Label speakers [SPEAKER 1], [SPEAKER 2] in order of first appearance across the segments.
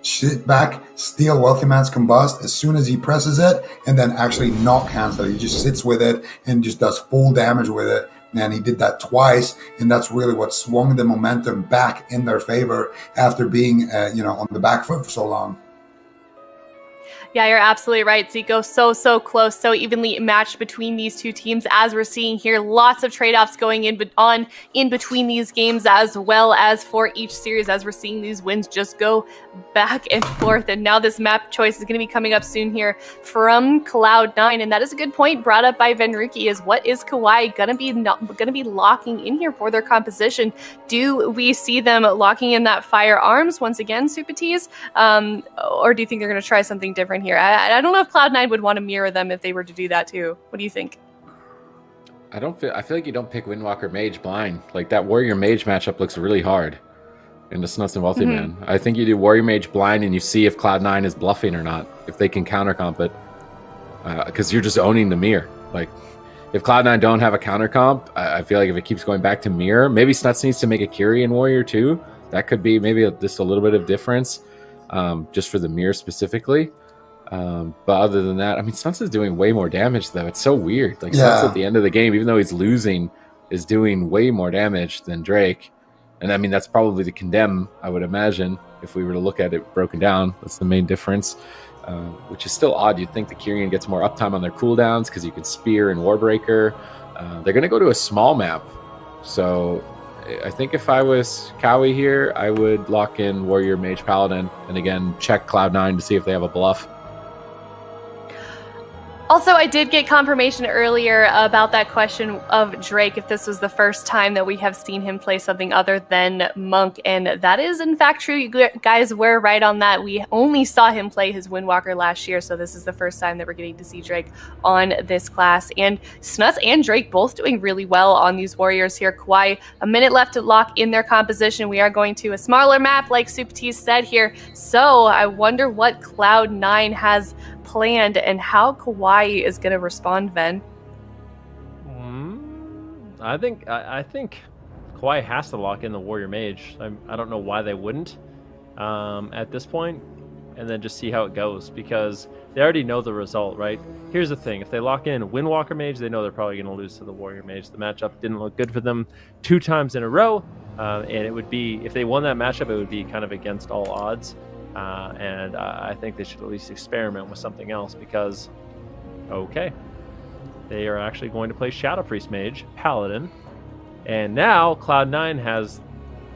[SPEAKER 1] sit back, steal Wealthy Man's Combust as soon as he presses it, and then actually not cancel it. He just sits with it and just does full damage with it. And he did that twice, and that's really what swung the momentum back in their favor after being, on the back foot for so long.
[SPEAKER 2] Yeah, you're absolutely right, Zico. So close, so evenly matched between these two teams, as we're seeing here. Lots of trade-offs going in between these games, as well as for each series, as we're seeing these wins just go back and forth. And now this map choice is going to be coming up soon here from Cloud9, and that is a good point brought up by Venruki. Is what is Kawhi gonna be locking in here for their composition? Do we see them locking in that firearms once again, Supatees, or do you think they're going to try something different here? I don't know if Cloud9 would want to mirror them if they were to do that too. What do you think?
[SPEAKER 3] I feel like you don't pick Windwalker Mage blind. Like that Warrior Mage matchup looks really hard in the Snuts and Wealthy Man. I think you do Warrior Mage blind and you see if Cloud9 is bluffing or not, if they can counter comp it, because you're just owning the mirror. Like if Cloud9 don't have a counter comp, I feel like if it keeps going back to mirror, maybe Snuts needs to make a Kyrian Warrior too. That could be maybe just a little bit of difference, just for the mirror specifically. But other than that, I mean, Snuts is doing way more damage, though. It's so weird. Like, Snuts at the end of the game, even though he's losing, is doing way more damage than Drake. And I mean, that's probably the condemn, I would imagine, if we were to look at it broken down. That's the main difference, which is still odd. You'd think the Kyrian gets more uptime on their cooldowns because you can Spear and Warbreaker. They're going to go to a small map. So I think if I was Cowie here, I would lock in Warrior Mage Paladin and, again, check Cloud9 to see if they have a bluff.
[SPEAKER 2] Also, I did get confirmation earlier about that question of Drake, if this was the first time that we have seen him play something other than Monk, and that is in fact true. You guys were right on that. We only saw him play his Windwalker last year, so this is the first time that we're getting to see Drake on this class. And Snuts and Drake both doing really well on these Warriors here. Kawhi, a minute left to lock in their composition. We are going to a smaller map, like Supatees said here, so I wonder what Cloud9 has planned and how Kawhi is going to respond, Ven.
[SPEAKER 4] I think Kawhi has to lock in the Warrior Mage. I don't know why they wouldn't at this point, and then just see how it goes, because they already know the result, right? Here's the thing. If they lock in Windwalker Mage, they know they're probably going to lose to the Warrior Mage. The matchup didn't look good for them 2 times in a row, and it would be, if they won that matchup, it would be kind of against all odds. And I think they should at least experiment with something else, because, okay, they are actually going to play Shadow Priest Mage, Paladin, and now Cloud9 has,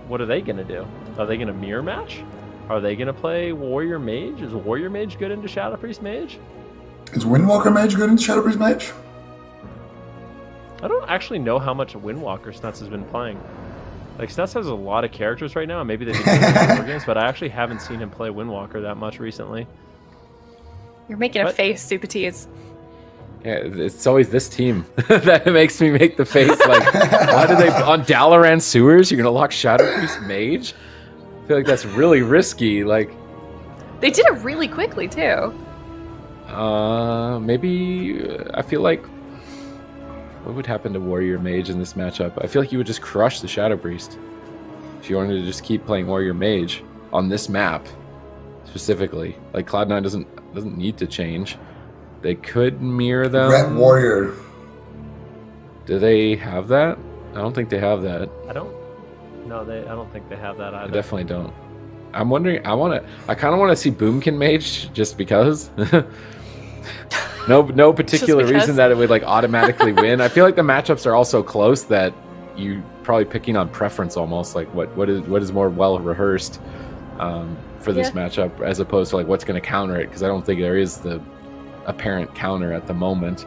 [SPEAKER 4] what are they going to do? Are they going to mirror match? Are they going to play Warrior Mage? Is Warrior Mage good into Shadow Priest Mage?
[SPEAKER 1] Is Windwalker Mage good into Shadow Priest Mage?
[SPEAKER 4] I don't actually know how much Windwalker Snuts has been playing. Like, Snuts has a lot of characters right now, and maybe they've been doing more games, but I actually haven't seen him play Windwalker that much recently.
[SPEAKER 2] You're making a face, Supatees.
[SPEAKER 3] Yeah, it's always this team that makes me make the face. Like, why do they on Dalaran Sewers? You're gonna lock Shadow Priest Mage? I feel like that's really risky. Like,
[SPEAKER 2] they did it really quickly too.
[SPEAKER 3] Maybe I feel like, what would happen to Warrior Mage in this matchup? I feel like you would just crush the Shadow Priest if you wanted to just keep playing Warrior Mage on this map specifically. Like, Cloud9 doesn't need to change. They could mirror them.
[SPEAKER 1] Red Warrior.
[SPEAKER 3] Do they have that? I don't think they have that.
[SPEAKER 4] I don't think they have that either.
[SPEAKER 3] I definitely don't. I'm wondering. I kind of want to see Boomkin Mage just because. No particular reason that it would like automatically win. I feel like the matchups are all so close that you probably picking on preference almost, like what is more well rehearsed for this matchup, as opposed to like what's going to counter it, because I don't think there is the apparent counter at the moment.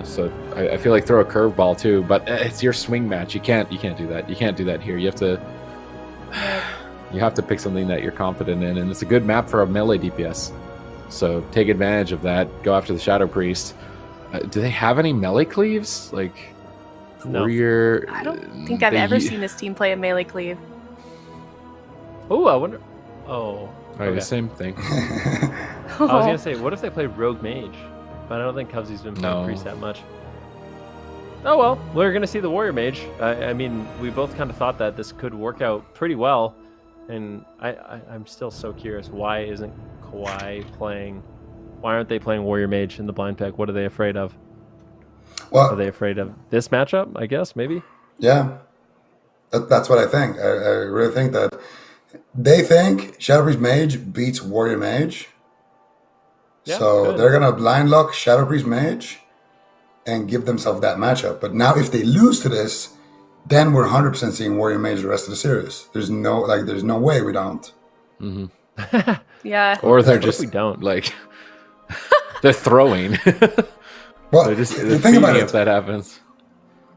[SPEAKER 3] So I feel like throw a curveball too, but it's your swing match. You can't do that. You can't do that here. You have to pick something that you're confident in, and it's a good map for a melee DPS. So take advantage of that. Go after the Shadow Priest. Do they have any melee cleaves? Like,
[SPEAKER 4] no.
[SPEAKER 3] Warrior?
[SPEAKER 2] I don't think I've ever seen this team play a melee cleave.
[SPEAKER 4] Oh, I wonder. Oh,
[SPEAKER 3] okay. The same thing.
[SPEAKER 4] I was gonna say, what if they play Rogue Mage? But I don't think Cubsy's been playing Priest that much. Oh well, we're gonna see the Warrior Mage. I mean, we both kind of thought that this could work out pretty well. And I'm still so curious. Why isn't Kawhi playing? Why aren't they playing Warrior Mage in the blind pick? What are they afraid of?
[SPEAKER 1] Well,
[SPEAKER 4] Are they afraid of this matchup? I guess maybe.
[SPEAKER 1] yeah, that's what I think. I really think that they think Shadow Priest Mage beats Warrior Mage.
[SPEAKER 4] Yeah,
[SPEAKER 1] So
[SPEAKER 4] good.
[SPEAKER 1] they're going to blind lock Shadow Priest Mage and give themselves that matchup. But now if they lose to this, then we're 100% seeing Warrior Mage the rest of the series. There's no way we don't.
[SPEAKER 3] Mm-hmm.
[SPEAKER 2] Yeah.
[SPEAKER 3] Or they're
[SPEAKER 4] What if
[SPEAKER 3] just
[SPEAKER 4] we don't?
[SPEAKER 3] like they're throwing.
[SPEAKER 1] Well,
[SPEAKER 3] they're
[SPEAKER 1] think
[SPEAKER 3] feeding
[SPEAKER 1] about
[SPEAKER 3] if
[SPEAKER 1] it.
[SPEAKER 3] that happens.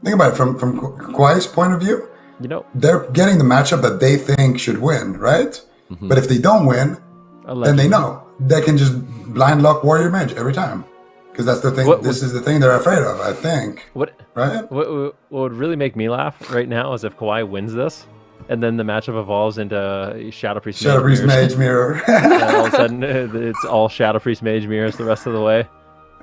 [SPEAKER 1] Think about it from Kawhi's point of view.
[SPEAKER 4] You know,
[SPEAKER 1] They're getting the matchup that they think should win, right?
[SPEAKER 3] Mm-hmm.
[SPEAKER 1] But if they don't win, then
[SPEAKER 4] allegedly.
[SPEAKER 1] they know they can just blind lock Warrior Mage every time. Because that's the thing. This is the thing they're afraid of, I think.
[SPEAKER 4] What
[SPEAKER 1] Right?
[SPEAKER 4] What would really make me laugh right now is if Kawhi wins this, and then the matchup evolves into Shadow Priest
[SPEAKER 1] Shadow Priest
[SPEAKER 4] Mirrors.
[SPEAKER 1] Mage Mirror.
[SPEAKER 4] And all of a sudden, it's all Shadow Priest Mage Mirrors the rest of the way.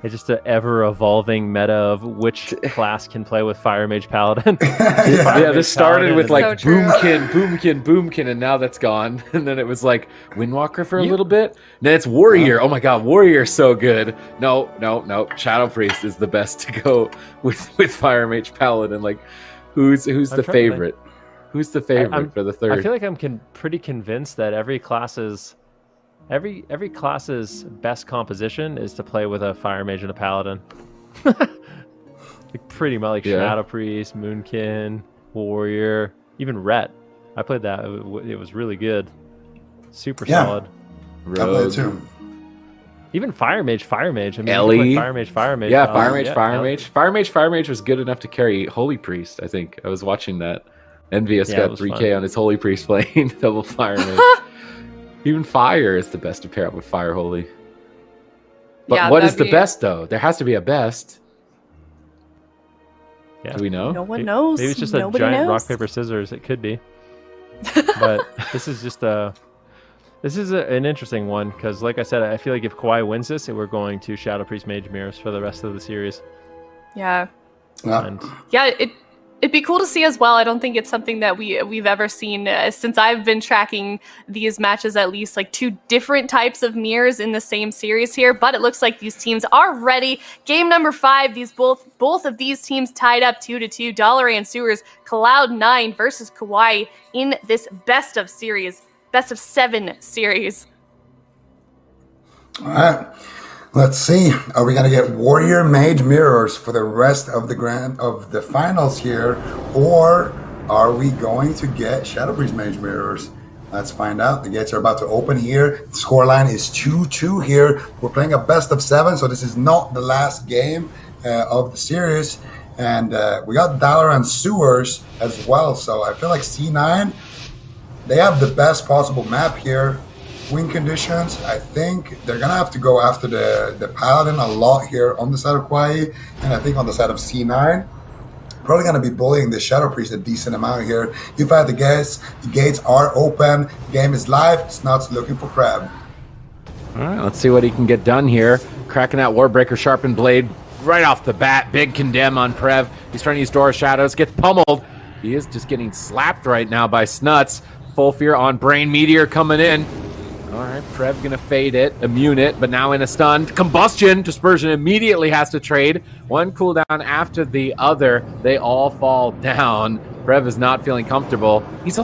[SPEAKER 4] It's just an ever-evolving meta of which class can play with Fire Mage Paladin.
[SPEAKER 3] Yeah, this started with like
[SPEAKER 2] So true.
[SPEAKER 3] Boomkin, and now that's gone. And then it was like Windwalker for a little bit. And then it's Warrior. Oh my god, Warrior's so good. No. Shadow Priest is the best to go with Fire Mage Paladin. Like, who's the
[SPEAKER 4] trying to
[SPEAKER 3] favorite? Who's the favorite for the third?
[SPEAKER 4] I feel like I'm pretty convinced that every class's best composition is to play with a Fire Mage and a Paladin. Like pretty much like Shadow Priest, Moonkin, Warrior, even Rhett. I played that. It was really good. Super solid.
[SPEAKER 1] I play it too.
[SPEAKER 4] Even Fire Mage. I mean,
[SPEAKER 3] Ellie.
[SPEAKER 4] you can play Fire Mage.
[SPEAKER 3] Yeah, Fire Mage was good enough to carry Holy Priest, I think. I was watching that. Envious
[SPEAKER 4] Yeah, it
[SPEAKER 3] got
[SPEAKER 4] was
[SPEAKER 3] 3K
[SPEAKER 4] fun.
[SPEAKER 3] on his Holy Priest playing double Fire Mage. Even Fire is the best to pair up with Fire Holy. But
[SPEAKER 2] Yeah,
[SPEAKER 3] what is
[SPEAKER 2] that'd
[SPEAKER 3] the
[SPEAKER 2] be-
[SPEAKER 3] best, though? There has to be a best.
[SPEAKER 4] Yeah.
[SPEAKER 3] Do we know?
[SPEAKER 2] No one knows.
[SPEAKER 4] Maybe it's just
[SPEAKER 2] Nobody
[SPEAKER 4] a giant
[SPEAKER 2] knows.
[SPEAKER 4] rock, paper, scissors. It could be. But this is just an interesting one because, like I said, I feel like if Kawhi wins this, we're going to Shadow Priest Mage Mirrors for the rest of the series.
[SPEAKER 2] Yeah.
[SPEAKER 4] And
[SPEAKER 2] Yeah, it'd be cool to see as well. I don't think it's something that we've ever seen since I've been tracking these matches, at least like two different types of mirrors in the same series here, but it looks like these teams are ready. Game number 5, both of these teams tied up 2-2. Dollar and Sewers, Cloud9 versus Kawhi in this best of 7 series.
[SPEAKER 1] All right. Let's see. Are we going to get Warrior Mage Mirrors for the rest of the finals here, or are we going to get Shadow Priest Mage Mirrors? Let's find out. The gates are about to open here. The scoreline is 2-2 here. We're playing a best of 7, so this is not the last game of the series. And we got Dollar and Sewers as well. So I feel like C9, they have the best possible map here. Win conditions, I think they're going to have to go after the Paladin a lot here on the side of Kawhi, and I think on the side of C9. Probably going to be bullying the Shadow Priest a decent amount here. If I had to guess, the gates are open, the game is live, Snot's looking for Crab.
[SPEAKER 3] All right, let's see what he can get done here. Cracking that Warbreaker Sharpened Blade right off the bat. Big condemn on Prev. He's trying to use Door of Shadows, gets pummeled. He is just getting slapped right now by Snuts. Full fear on Brain Meteor coming in. All right, Prev gonna fade it, immune it, but now in a stun. Combustion, Dispersion immediately has to trade. One cooldown after the other. They all fall down. Prev is not feeling comfortable. He's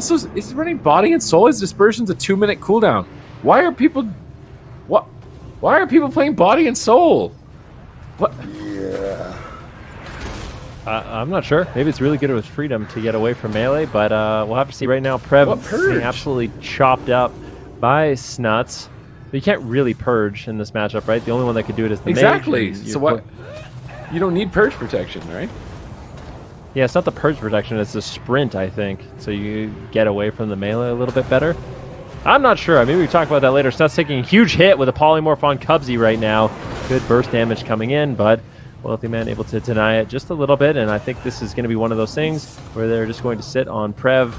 [SPEAKER 3] running Body and Soul. His Dispersion's a 2-minute cooldown. Why are people playing Body and Soul? What?
[SPEAKER 1] Yeah.
[SPEAKER 4] I'm not sure. Maybe it's really good with freedom to get away from melee, but we'll have to see right now. Prev
[SPEAKER 3] What purge?
[SPEAKER 4] being absolutely chopped up by Snuts. But you can't really purge in this matchup, right? The only one that could do it is the
[SPEAKER 3] Exactly.
[SPEAKER 4] mage.
[SPEAKER 3] So what? You don't need purge protection, right?
[SPEAKER 4] Yeah, it's not the purge protection, it's the sprint, I think. So you get away from the melee a little bit better. I'm not sure. Maybe we can talk about that later. Snuts taking a huge hit with a polymorph on Cubsy right now. Good burst damage coming in, but Wealthy Man able to deny it just a little bit, and I think this is going to be one of those things where they're just going to sit on Prev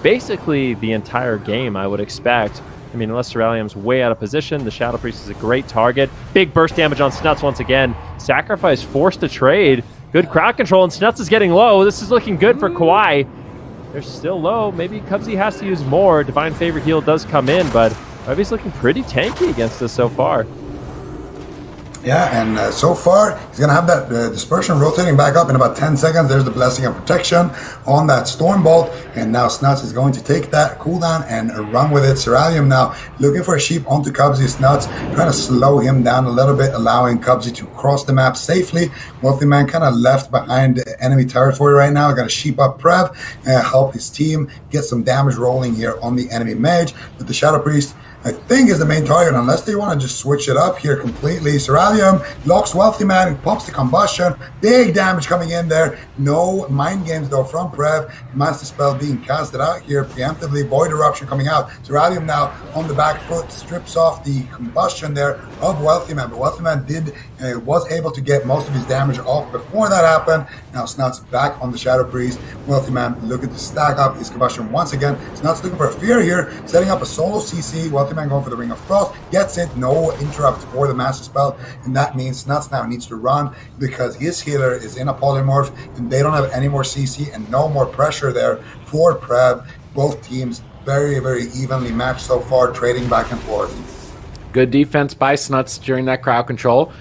[SPEAKER 4] basically the entire game, I would expect. I mean, unless Ceralium's way out of position, the Shadow Priest is a great target. Big burst damage on Snuts once again. Sacrifice forced to trade. Good crowd control, and Snuts is getting low. This is looking good for Kawhi. They're still low. Maybe Cubsy has to use more. Divine Favor heal does come in, but Revy's looking pretty tanky against us so far.
[SPEAKER 1] Yeah, and so far, he's going to have that dispersion rotating back up in about 10 seconds. There's the Blessing of Protection on that Stormbolt. And now Snuts is going to take that cooldown and run with it. Ceralium now looking for a sheep onto Cubsy. Snuts trying to slow him down a little bit, allowing Cubsy to cross the map safely. Wealthy Man kind of left behind enemy territory right now. Going to sheep up Prev and help his team get some damage rolling here on the enemy mage. But the Shadow Priest, I think, is the main target, unless they want to just switch it up here completely. Ceralium locks Wealthy Man, pops the combustion, big damage coming in there. No mind games though from Prev. Master Spell being casted out here preemptively, Void Eruption coming out. Ceralium now on the back foot, strips off the combustion there of Wealthy Man, but Wealthy Man was able to get most of his damage off before that happened. Now Snuts back on the Shadow Priest. Wealthy Man looking to stack up his combustion once again. Snuts looking for a fear here, setting up a solo CC. Wealthy Man going for the Ring of Frost, gets it, no interrupt for the Master Spell, and that means Snuts now needs to run because his healer is in a polymorph and they don't have any more CC and no more pressure there for Prev. Both teams very, very evenly matched so far, trading back and forth.
[SPEAKER 3] Good defense by Snuts during that crowd control.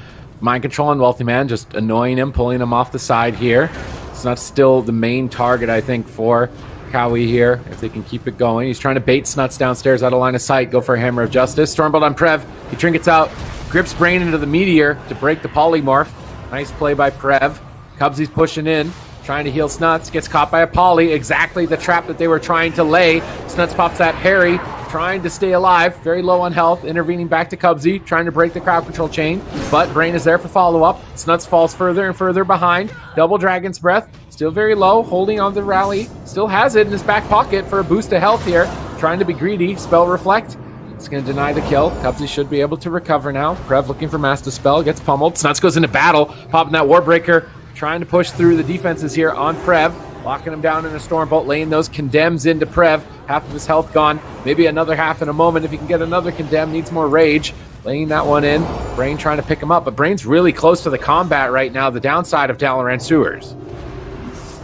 [SPEAKER 3] Mind control on Wealthy Man, just annoying him, pulling him off the side here. Snuts still the main target, I think, for Cowie here, if they can keep it going. He's trying to bait Snuts downstairs out of line of sight, go for a Hammer of Justice. Stormbolt on Prev, he trinkets out, grips Brain into the Meteor to break the polymorph. Nice play by Prev. Cubsy's pushing in, trying to heal Snuts, gets caught by a poly, exactly the trap that they were trying to lay. Snuts pops that parry, trying to stay alive, very low on health, intervening back to Cubsy, trying to break the crowd control chain, but Brain is there for follow-up. Snuts falls further and further behind. Double Dragon's Breath, still very low, holding on the rally, still has it in his back pocket for a boost of health here, trying to be greedy. Spell Reflect, it's going to deny the kill. Cubsy should be able to recover now. Prev looking for Master Spell, gets pummeled. Snuts goes into battle, popping that Warbreaker, trying to push through the defenses here on Prev, locking him down in a Stormbolt, laying those condemns into Prev. Half of his health gone, maybe another half in a moment if he can get another condemn. Needs more rage, laying that one in. Brain trying to pick him up, but Brain's really close to the combat right now, the downside of Dalaran Sewers.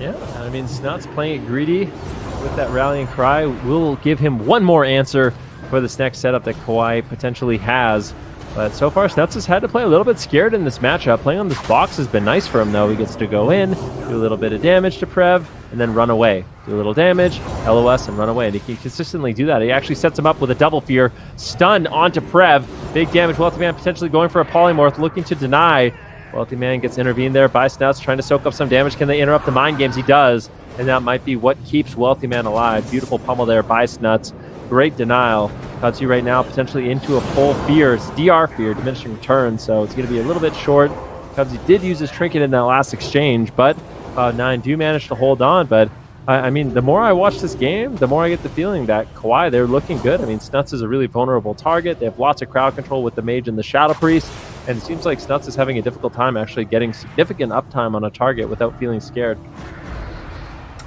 [SPEAKER 4] Yeah, I mean, Snuts playing it greedy with that rallying cry will give him one more answer for this next setup that Kawhi potentially has. But so far, Snuts has had to play a little bit scared in this matchup. Playing on this box has been nice for him, though. He gets to go in, do a little bit of damage to Prev, and then run away. Do a little damage, LOS, and run away. And he can consistently do that. He actually sets him up with a double fear. Stun onto Prev. Big damage. Wealthy Man potentially going for a polymorph, looking to deny. Wealthy Man gets intervened there by Snuts, trying to soak up some damage. Can they interrupt the mind games? He does. And that might be what keeps Wealthy Man alive. Beautiful pummel there by Snuts. Great denial. Cubsy right now potentially into a full fear. It's DR fear, diminishing return, so it's going to be a little bit short. Cubsy did use his trinket in that last exchange, but Nine do manage to hold on. But I mean, the more I watch this game, the more I get the feeling that Kawhi, they're looking good. I mean, Snuts is a really vulnerable target. They have lots of crowd control with the Mage and the Shadow Priest, and it seems like Snuts is having a difficult time actually getting significant uptime on a target without feeling scared.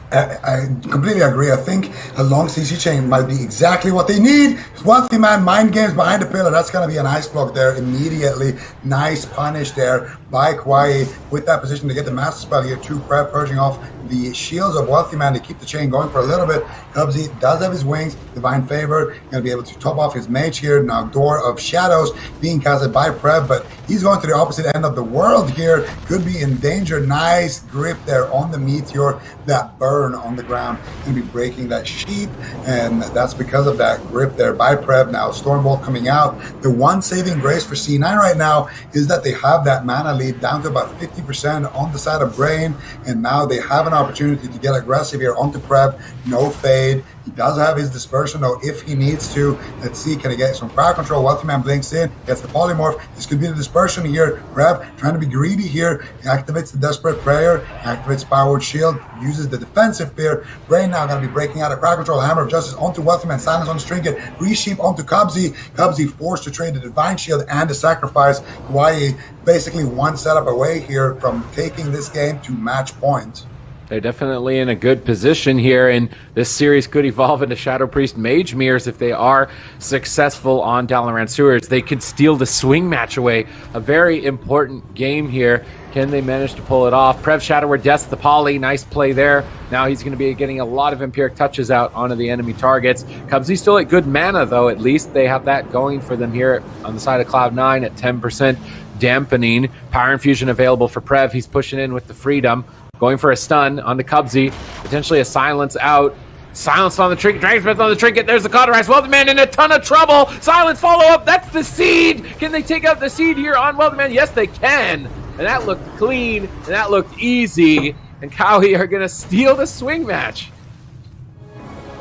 [SPEAKER 1] I completely agree. I think a long CC chain might be exactly what they need. Wealthy Man, mind games behind the pillar. That's going to be an ice block there immediately. Nice punish there by Kawhi with that position to get the Master Spell here. True Prep purging off the shields of Wealthy Man to keep the chain going for a little bit. Cubsy does have his wings. Divine Favor, going to be able to top off his mage here. Now Door of Shadows being casted by Prev, but he's going to the opposite end of the world here. Could be in danger. Nice grip there on the Meteor. That burn on the ground, going to be breaking that sheep, and that's because of that grip there by Prev. Now Stormbolt coming out. The one saving grace for C9 right now is that they have that mana lead down to about 50% on the side of Brain, and now they have an opportunity to get aggressive here onto Prev. No fade. He does have his dispersion though if he needs to. Let's see, can he get some crowd control? Wealthy Man blinks in, gets the polymorph. This could be the dispersion here. Prev trying to be greedy here. He activates the Desperate Prayer, activates Powered Shield, uses the defensive fear. Brain now going to be breaking out of crowd control. Hammer of Justice onto Wealthy Man, silence on the trinket, resheep onto Cubsy. Cubsy forced to trade the Divine Shield and the sacrifice. Hawaii basically one setup away here from taking this game to match point.
[SPEAKER 3] They're definitely in a good position here, and this series could evolve into Shadow Priest Mage Mirrors if they are successful on Dalaran Sewers. They could steal the swing match away. A very important game here. Can they manage to pull it off? Prev Shadower deaths the poly. Nice play there. Now he's going to be getting a lot of Empiric touches out onto the enemy targets. Cubsy still at good mana, though. At least they have that going for them here on the side of Cloud9 at 10% dampening. Power Infusion available for Prev. He's pushing in with the Freedom. Going for a stun onto Cubsy. Potentially a silence out. Silence on the trinket. Dragonsmith on the trinket. There's the Cauterize. Wealthyman in a ton of trouble. Silence follow up. That's the seed. Can they take out the seed here on Wealthyman? Yes, they can. And that looked clean. And that looked easy. And Cowie are going to steal the swing match.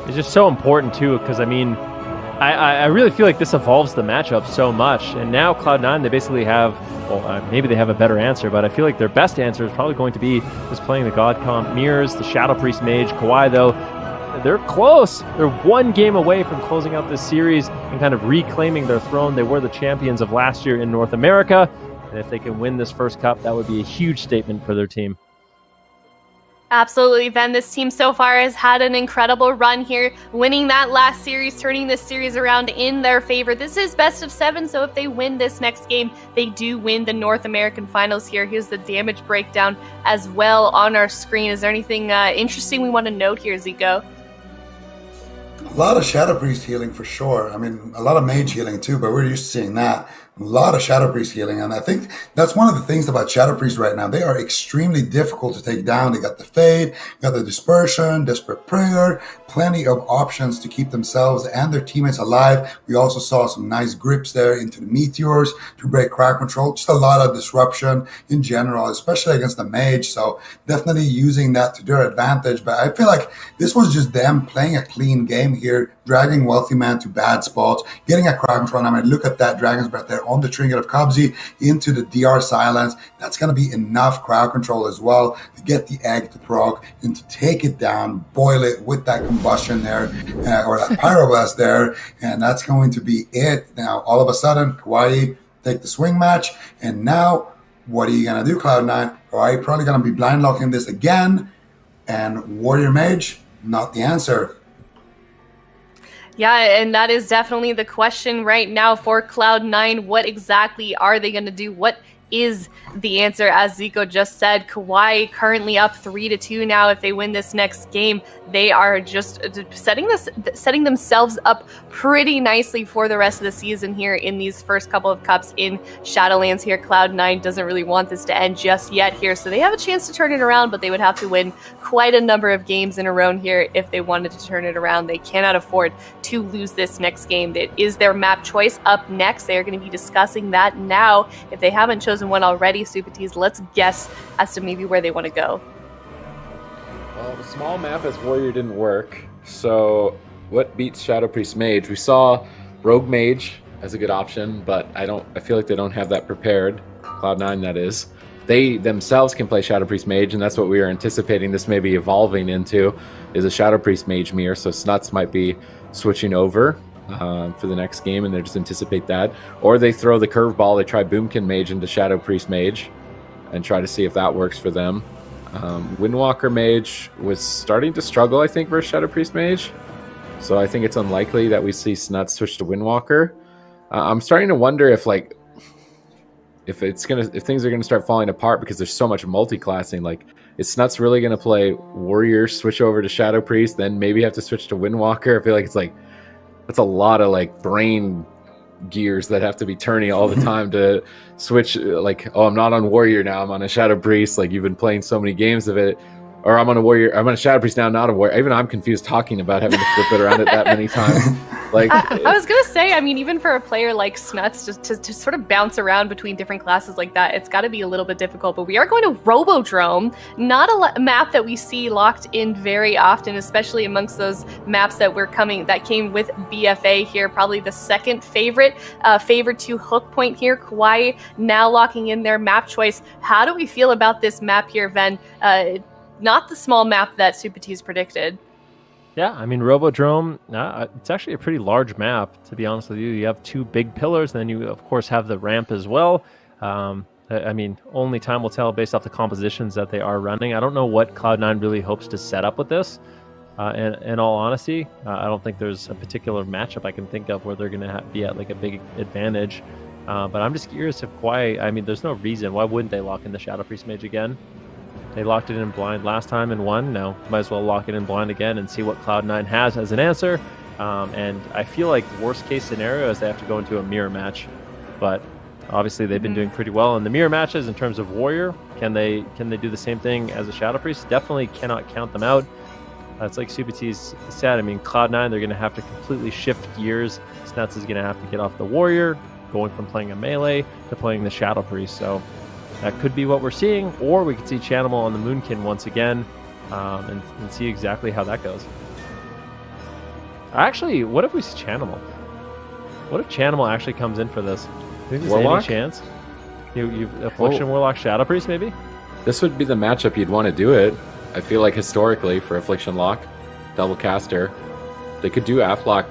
[SPEAKER 4] It's just so important, too, because, I mean, I really feel like this evolves the matchup so much. And now Cloud9, they basically have, well, maybe they have a better answer, but I feel like their best answer is probably going to be just playing the God Comp Mirrors, the Shadow Priest Mage. Kawhi, though, they're close. They're one game away from closing out this series and kind of reclaiming their throne. They were the champions of last year in North America. And if they can win this first cup, that would be a huge statement for their team.
[SPEAKER 2] Absolutely, Ben. This team so far has had an incredible run here, winning that last series, turning this series around in their favor. This is best of 7, so if they win this next game, they do win the North American Finals here. Here's the damage breakdown as well on our screen. Is there anything interesting we want to note here, Zico?
[SPEAKER 1] A lot of Shadow Priest healing for sure. I mean, a lot of Mage healing too, but we're used to seeing that. A lot of Shadow Priest healing, and I think that's one of the things about Shadow Priest right now. They are extremely difficult to take down. They got the Fade, got the Dispersion, Desperate Prayer, plenty of options to keep themselves and their teammates alive. We also saw some nice grips there into the Meteors to break crowd control. Just a lot of disruption in general, especially against the Mage, so definitely using that to their advantage. But I feel like this was just them playing a clean game here, dragging Wealthyman to bad spots, getting a crowd control. I mean, look at that Dragon's Breath there on the trinket of Cubsy into the DR Silence. That's going to be enough crowd control as well to get the egg to proc and to take it down, boil it with that combustion there, or that pyroblast there, and that's going to be it. Now, all of a sudden, Kawaii take the swing match, and now, what are you going to do, Cloud9? Are you probably going to be blind locking this again? And Warrior Mage, not the answer.
[SPEAKER 2] Yeah, and that is definitely the question right now for Cloud9. What exactly are they going to do? What is the answer? As Zico just said, Kawhi currently up 3-2 now. If they win this next game, they are just setting themselves up pretty nicely for the rest of the season here in these first couple of cups in Shadowlands here. Cloud9 doesn't really want this to end just yet here, so they have a chance to turn it around, but they would have to win quite a number of games in a row here if they wanted to turn it around. They cannot afford to lose this next game. It is their map choice up next. They are going to be discussing that now. If they haven't chosen one already, Supatis, let's guess as to maybe where they want to go.
[SPEAKER 3] Well, the small map as Warrior didn't work, so what beats Shadow Priest Mage? We saw Rogue Mage as a good option, but I feel like they don't have that prepared. Cloud9, that is. They themselves can play Shadow Priest Mage, and that's what we are anticipating this may be evolving into, is a Shadow Priest Mage mirror, so Snuts might be switching over for the next game, and they just anticipate that. Or they throw the curveball, they try Boomkin Mage into Shadow Priest Mage, and try to see if that works for them. Windwalker Mage was starting to struggle, I think, versus Shadow Priest Mage, so I think it's unlikely that we see Snuts switch to Windwalker. I'm starting to wonder if things are gonna start falling apart because there's so much multi-classing. Like, is Snuts really gonna play Warrior, switch over to Shadow Priest, then maybe have to switch to Windwalker? I feel like it's like that's a lot of like brain gears that have to be turning all the time to switch. Like, oh, I'm not on Warrior now, I'm on a Shadow Priest. Like, you've been playing so many games of it. Or I'm on a Warrior, I'm on a Shadow Priest now, not a Warrior. Even I'm confused talking about having to flip it around it that many times. Like,
[SPEAKER 2] I was gonna say, I mean, even for a player like Snuts, just to sort of bounce around between different classes like that, it's got to be a little bit difficult. But we are going to Robodrome, not a map that we see locked in very often, especially amongst those maps that came with BFA here. Probably the second favorite to Hook Point here. Kauai now locking in their map choice. How do we feel about this map here, Ven? Not the small map that Supatis predicted.
[SPEAKER 4] Yeah, I mean, Robodrome, it's actually a pretty large map, to be honest with you. You have two big pillars, and then you, of course, have the ramp as well. I mean, only time will tell based off the compositions that they are running. I don't know what Cloud9 really hopes to set up with this. In all honesty, I don't think there's a particular matchup I can think of where they're going to be at like a big advantage. But I'm just curious if Kwai, I mean, there's no reason. Why wouldn't they lock in the Shadow Priest Mage again? They locked it in blind last time and won. Now, might as well lock it in blind again and see what Cloud9 has as an answer. And I feel like the worst case scenario is they have to go into a mirror match. But obviously they've been doing pretty well in the mirror matches in terms of Warrior. Can they do the same thing as a Shadow Priest? Definitely cannot count them out. It's like Subati's said. I mean, Cloud9, they're going to have to completely shift gears. Snuts is going to have to get off the Warrior, going from playing a melee to playing the Shadow Priest. So that could be what we're seeing, or we could see Chanimal on the Moonkin once again, and see exactly how that goes. Actually, what if we see Chanimal? What if Chanimal actually comes in for this? Think there's any chance? You Affliction Warlock Shadow Priest maybe?
[SPEAKER 3] This would be the matchup you'd want to do it. I feel like historically for Affliction Lock, double caster, they could do Aflock,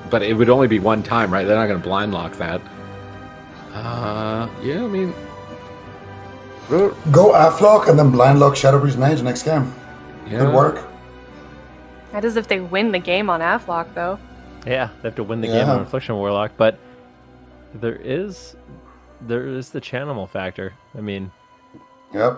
[SPEAKER 3] but it would only be one time, right? They're not going to blind lock that. Yeah, I mean,
[SPEAKER 1] go Aflock and then blind lock Shadow Priest Mage next game.
[SPEAKER 3] Yeah.
[SPEAKER 1] Good work.
[SPEAKER 2] That is if they win the game on Aflock, though.
[SPEAKER 4] Yeah, they have to win the game on Affliction Warlock, but there is the Chanimal factor. I mean,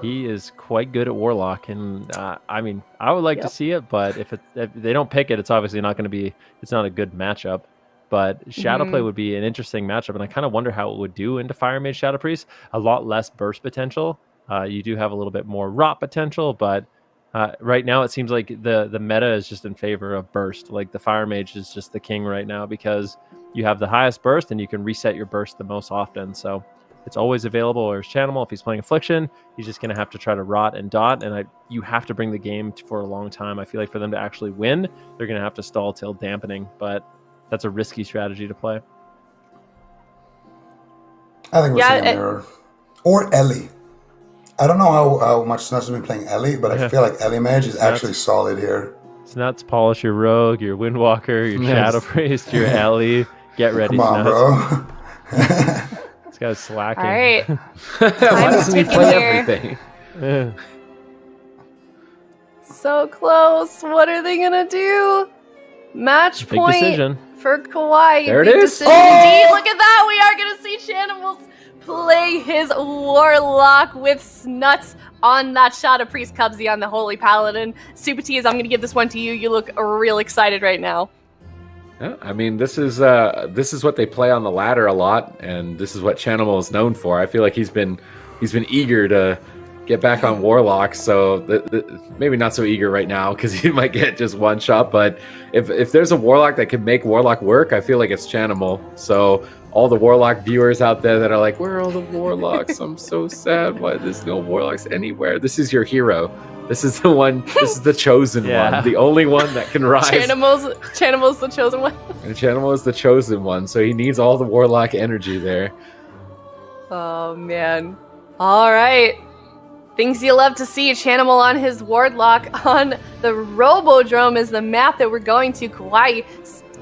[SPEAKER 4] he is quite good at Warlock, and I mean, I would like to see it, but if they don't pick it, it's obviously not going to be. It's not a good matchup. But Shadowplay would be an interesting matchup, and I kind of wonder how it would do into Fire Mage Shadow Priest. A lot less burst potential. You do have a little bit more rot potential, but right now it seems like the meta is just in favor of burst. Like the Fire Mage is just the king right now because you have the highest burst and you can reset your burst the most often. So it's always available. Or Chanimal, if he's playing Affliction, he's just going to have to try to rot and dot. And you have to bring the game for a long time. I feel like for them to actually win, they're going to have to stall till dampening. But that's a risky strategy to play.
[SPEAKER 1] I think we're seeing Mirror. Or Ellie. I don't know how much Snuts has been playing Ellie, but I feel like Ellie Mage is actually solid here.
[SPEAKER 4] Snuts, polish your Rogue, your Windwalker, your Shadow Priest, your Ellie. Get ready,
[SPEAKER 1] Come on,
[SPEAKER 4] Snuts.
[SPEAKER 1] bro.
[SPEAKER 4] This guy's slacking.
[SPEAKER 2] All right.
[SPEAKER 3] Why doesn't he play everything?
[SPEAKER 2] So close. What are they going to do? Match
[SPEAKER 4] Big
[SPEAKER 2] point
[SPEAKER 4] decision.
[SPEAKER 2] for Kawhi.
[SPEAKER 3] There it
[SPEAKER 2] Big
[SPEAKER 3] is.
[SPEAKER 2] decision indeed. Look at that. We are going to see Chanimals play his Warlock with Snuts on that Shadow Priest Cubsy on the Holy Paladin. Subatiz, I'm going to give this one to you. You look real excited right now.
[SPEAKER 3] Yeah, I mean, this is what they play on the ladder a lot, and this is what Chanimal is known for. I feel like he's been eager to get back on Warlock, so maybe not so eager right now because he might get just one shot. But if there's a Warlock that can make Warlock work, I feel like it's Chanimal. So all the Warlock viewers out there that are like, where are all the Warlocks? I'm so sad. Why there's no Warlocks anywhere? This is your hero. This is the one. This is the chosen one. The only one that can rise.
[SPEAKER 2] Chanimal's the chosen one.
[SPEAKER 3] And Chanimal is the chosen one, so he needs all the Warlock energy there.
[SPEAKER 2] Oh, man. All right. Things you love to see. Chanimal on his Warlock on the Robodrome is the map that we're going to. Kauai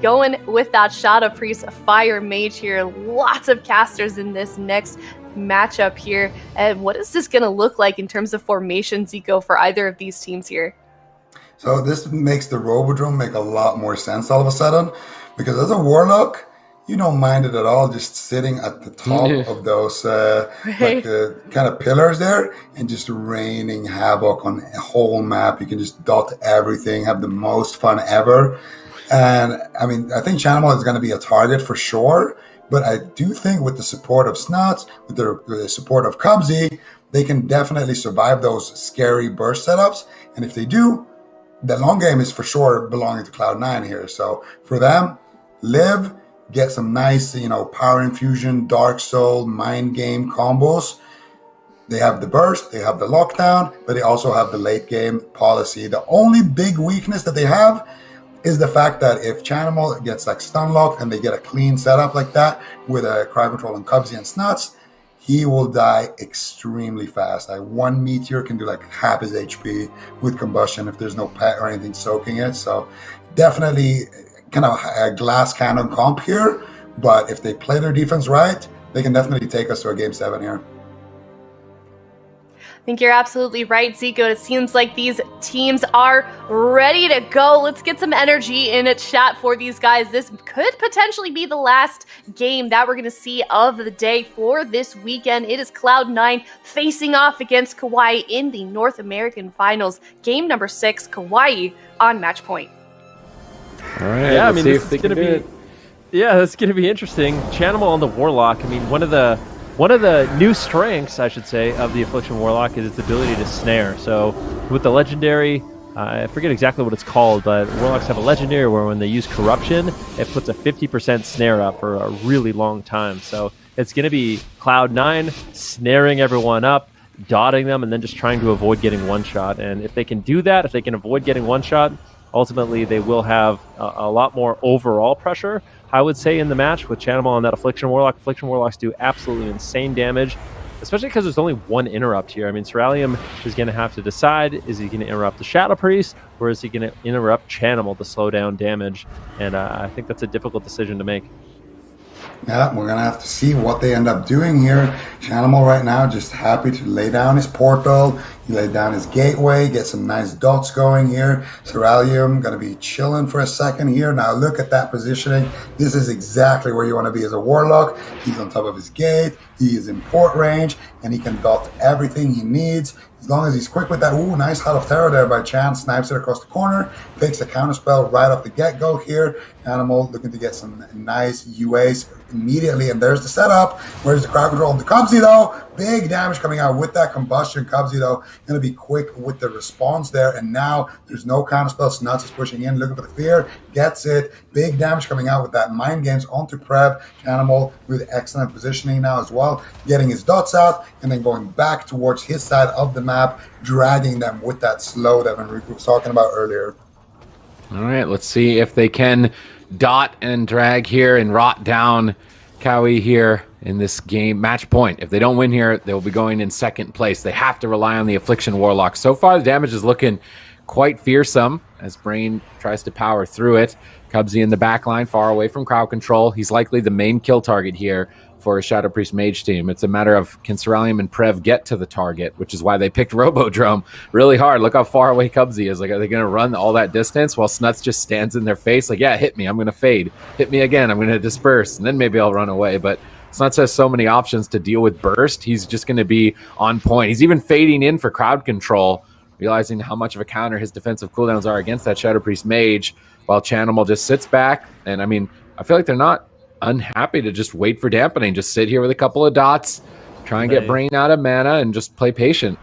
[SPEAKER 2] going with that Shadow Priest Fire Mage here. Lots of casters in this next matchup here. And what is this going to look like in terms of formation, Zico, for either of these teams here?
[SPEAKER 1] So this makes the Robodrome make a lot more sense all of a sudden, because as a Warlock, you don't mind it at all just sitting at the top of those like the kind of pillars there and just raining havoc on a whole map. You can just dot everything, have the most fun ever. And I mean, I think Chanimal is going to be a target for sure, but I do think with the support of Snuts, with the support of Cubsy, they can definitely survive those scary burst setups. And if they do, the long game is for sure belonging to Cloud9 here. So for them, live, get some nice, power infusion, Dark Soul, mind game combos. They have the burst, they have the lockdown, but they also have the late game policy. The only big weakness that they have is the fact that if Chanimal gets like stun locked and they get a clean setup like that with a Cry Control and Cubsy and Snuts, he will die extremely fast. Like one meteor can do like half his HP with combustion if there's no pet or anything soaking it. So definitely kind of a glass cannon comp here, but if they play their defense right, they can definitely take us to a game 7 here.
[SPEAKER 2] think you're absolutely right, Zico. It seems like these teams are ready to go. Let's get some energy in a chat for these guys. This could potentially be the last game that we're going to see of the day for this weekend. It is Cloud9 facing off against Kauai in the North American Finals. Game number 6, Kauai on match point.
[SPEAKER 3] All right,
[SPEAKER 4] yeah,
[SPEAKER 3] let's see if they can do it.
[SPEAKER 4] Yeah, that's going to be interesting. Chanimal on the Warlock. I mean, one of the new strengths, I should say, of the Affliction Warlock is its ability to snare. So with the legendary, I forget exactly what it's called, but Warlocks have a legendary where when they use Corruption, it puts a 50% snare up for a really long time. So it's going to be Cloud9 snaring everyone up, dotting them, and then just trying to avoid getting one shot. And if they can do that, if they can avoid getting one shot, ultimately they will have a lot more overall pressure, I would say, in the match with Chanimal on that Affliction Warlock. Affliction Warlocks do absolutely insane damage, especially because there's only one interrupt here. I mean, Ceralium is going to have to decide, is he going to interrupt the Shadow Priest, or is he going to interrupt Chanimal to slow down damage? And I think that's a difficult decision to make.
[SPEAKER 1] Yeah, we're going to have to see what they end up doing here. Chanimal right now just happy to lay down his portal. He laid down his gateway, get some nice dots going here. Ceralium going to be chilling for a second here. Now look at that positioning. This is exactly where you want to be as a Warlock. He's on top of his gate. He is in port range, and he can dot everything he needs. As long as he's quick with that. Ooh, nice Heart of Terror there by Chance. Snipes it across the corner. Fakes a counterspell right off the get-go here. Animal looking to get some nice UAs immediately. And there's the setup. Where's the crowd control? The Cubsy, though. Big damage coming out with that combustion. Cubsy, though, going to be quick with the response there. And now there's no counterspell. Snuts is pushing in, looking for the fear. Gets it. Big damage coming out with that Mind Games onto Prev. Animal with excellent positioning now as well. Getting his dots out and then going back towards his side of the map, dragging them with that slow that Enrique was talking about earlier.
[SPEAKER 3] All right, let's see if they can dot and drag here and rot down Cowie here in this game. Match point. If they don't win here, they'll be going in second place. They have to rely on the Affliction Warlock. So far, the damage is looking quite fearsome as Brain tries to power through it. Cubsy in the back line, far away from crowd control. He's likely the main kill target here for a Shadow Priest Mage team. It's a matter of, can Ceralium and Prev get to the target, which is why they picked Robodrome really hard. Look how far away Cubsy is. Like, are they going to run all that distance while Snuts just stands in their face? Like, yeah, hit me. I'm going to fade. Hit me again. I'm going to disperse. And then maybe I'll run away. But Snuts has so many options to deal with burst. He's just going to be on point. He's even fading in for crowd control, realizing how much of a counter his defensive cooldowns are against that Shadow Priest Mage, while Chanimal just sits back. And, I mean, I feel like they're not unhappy to just wait for dampening, just sit here with a couple of dots, try and get Brain out of mana and just play patient.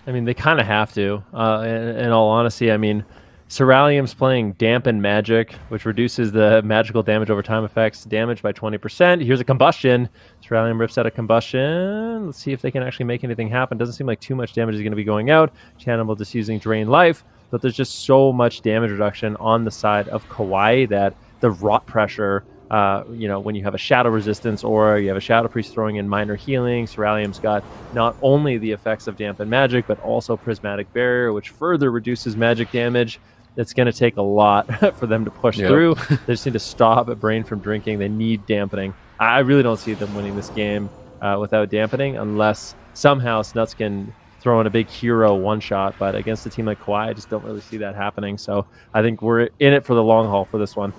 [SPEAKER 4] I mean, they kind of have to. In all honesty, I mean, Ceralium's playing Dampen Magic, which reduces the magical damage over time effects damage by 20%. Here's a Combustion. Ceralium rips out a Combustion. Let's see if they can actually make anything happen. Doesn't seem like too much damage is going to be going out. Chanimal just using Drain Life, but there's just so much damage reduction on the side of Kauai that the rot pressure, when you have a Shadow Resistance or you have a Shadow Priest throwing in minor healing, Ceralium's got not only the effects of Dampen Magic, but also Prismatic Barrier, which further reduces magic damage. It's going to take a lot for them to push through. They just need to stop a Brain from drinking. They need dampening. I really don't see them winning this game without dampening, unless somehow Snuts can throw in a big hero one-shot. But against a team like Kauai, I just don't really see that happening. So I think we're in it for the long haul for this one.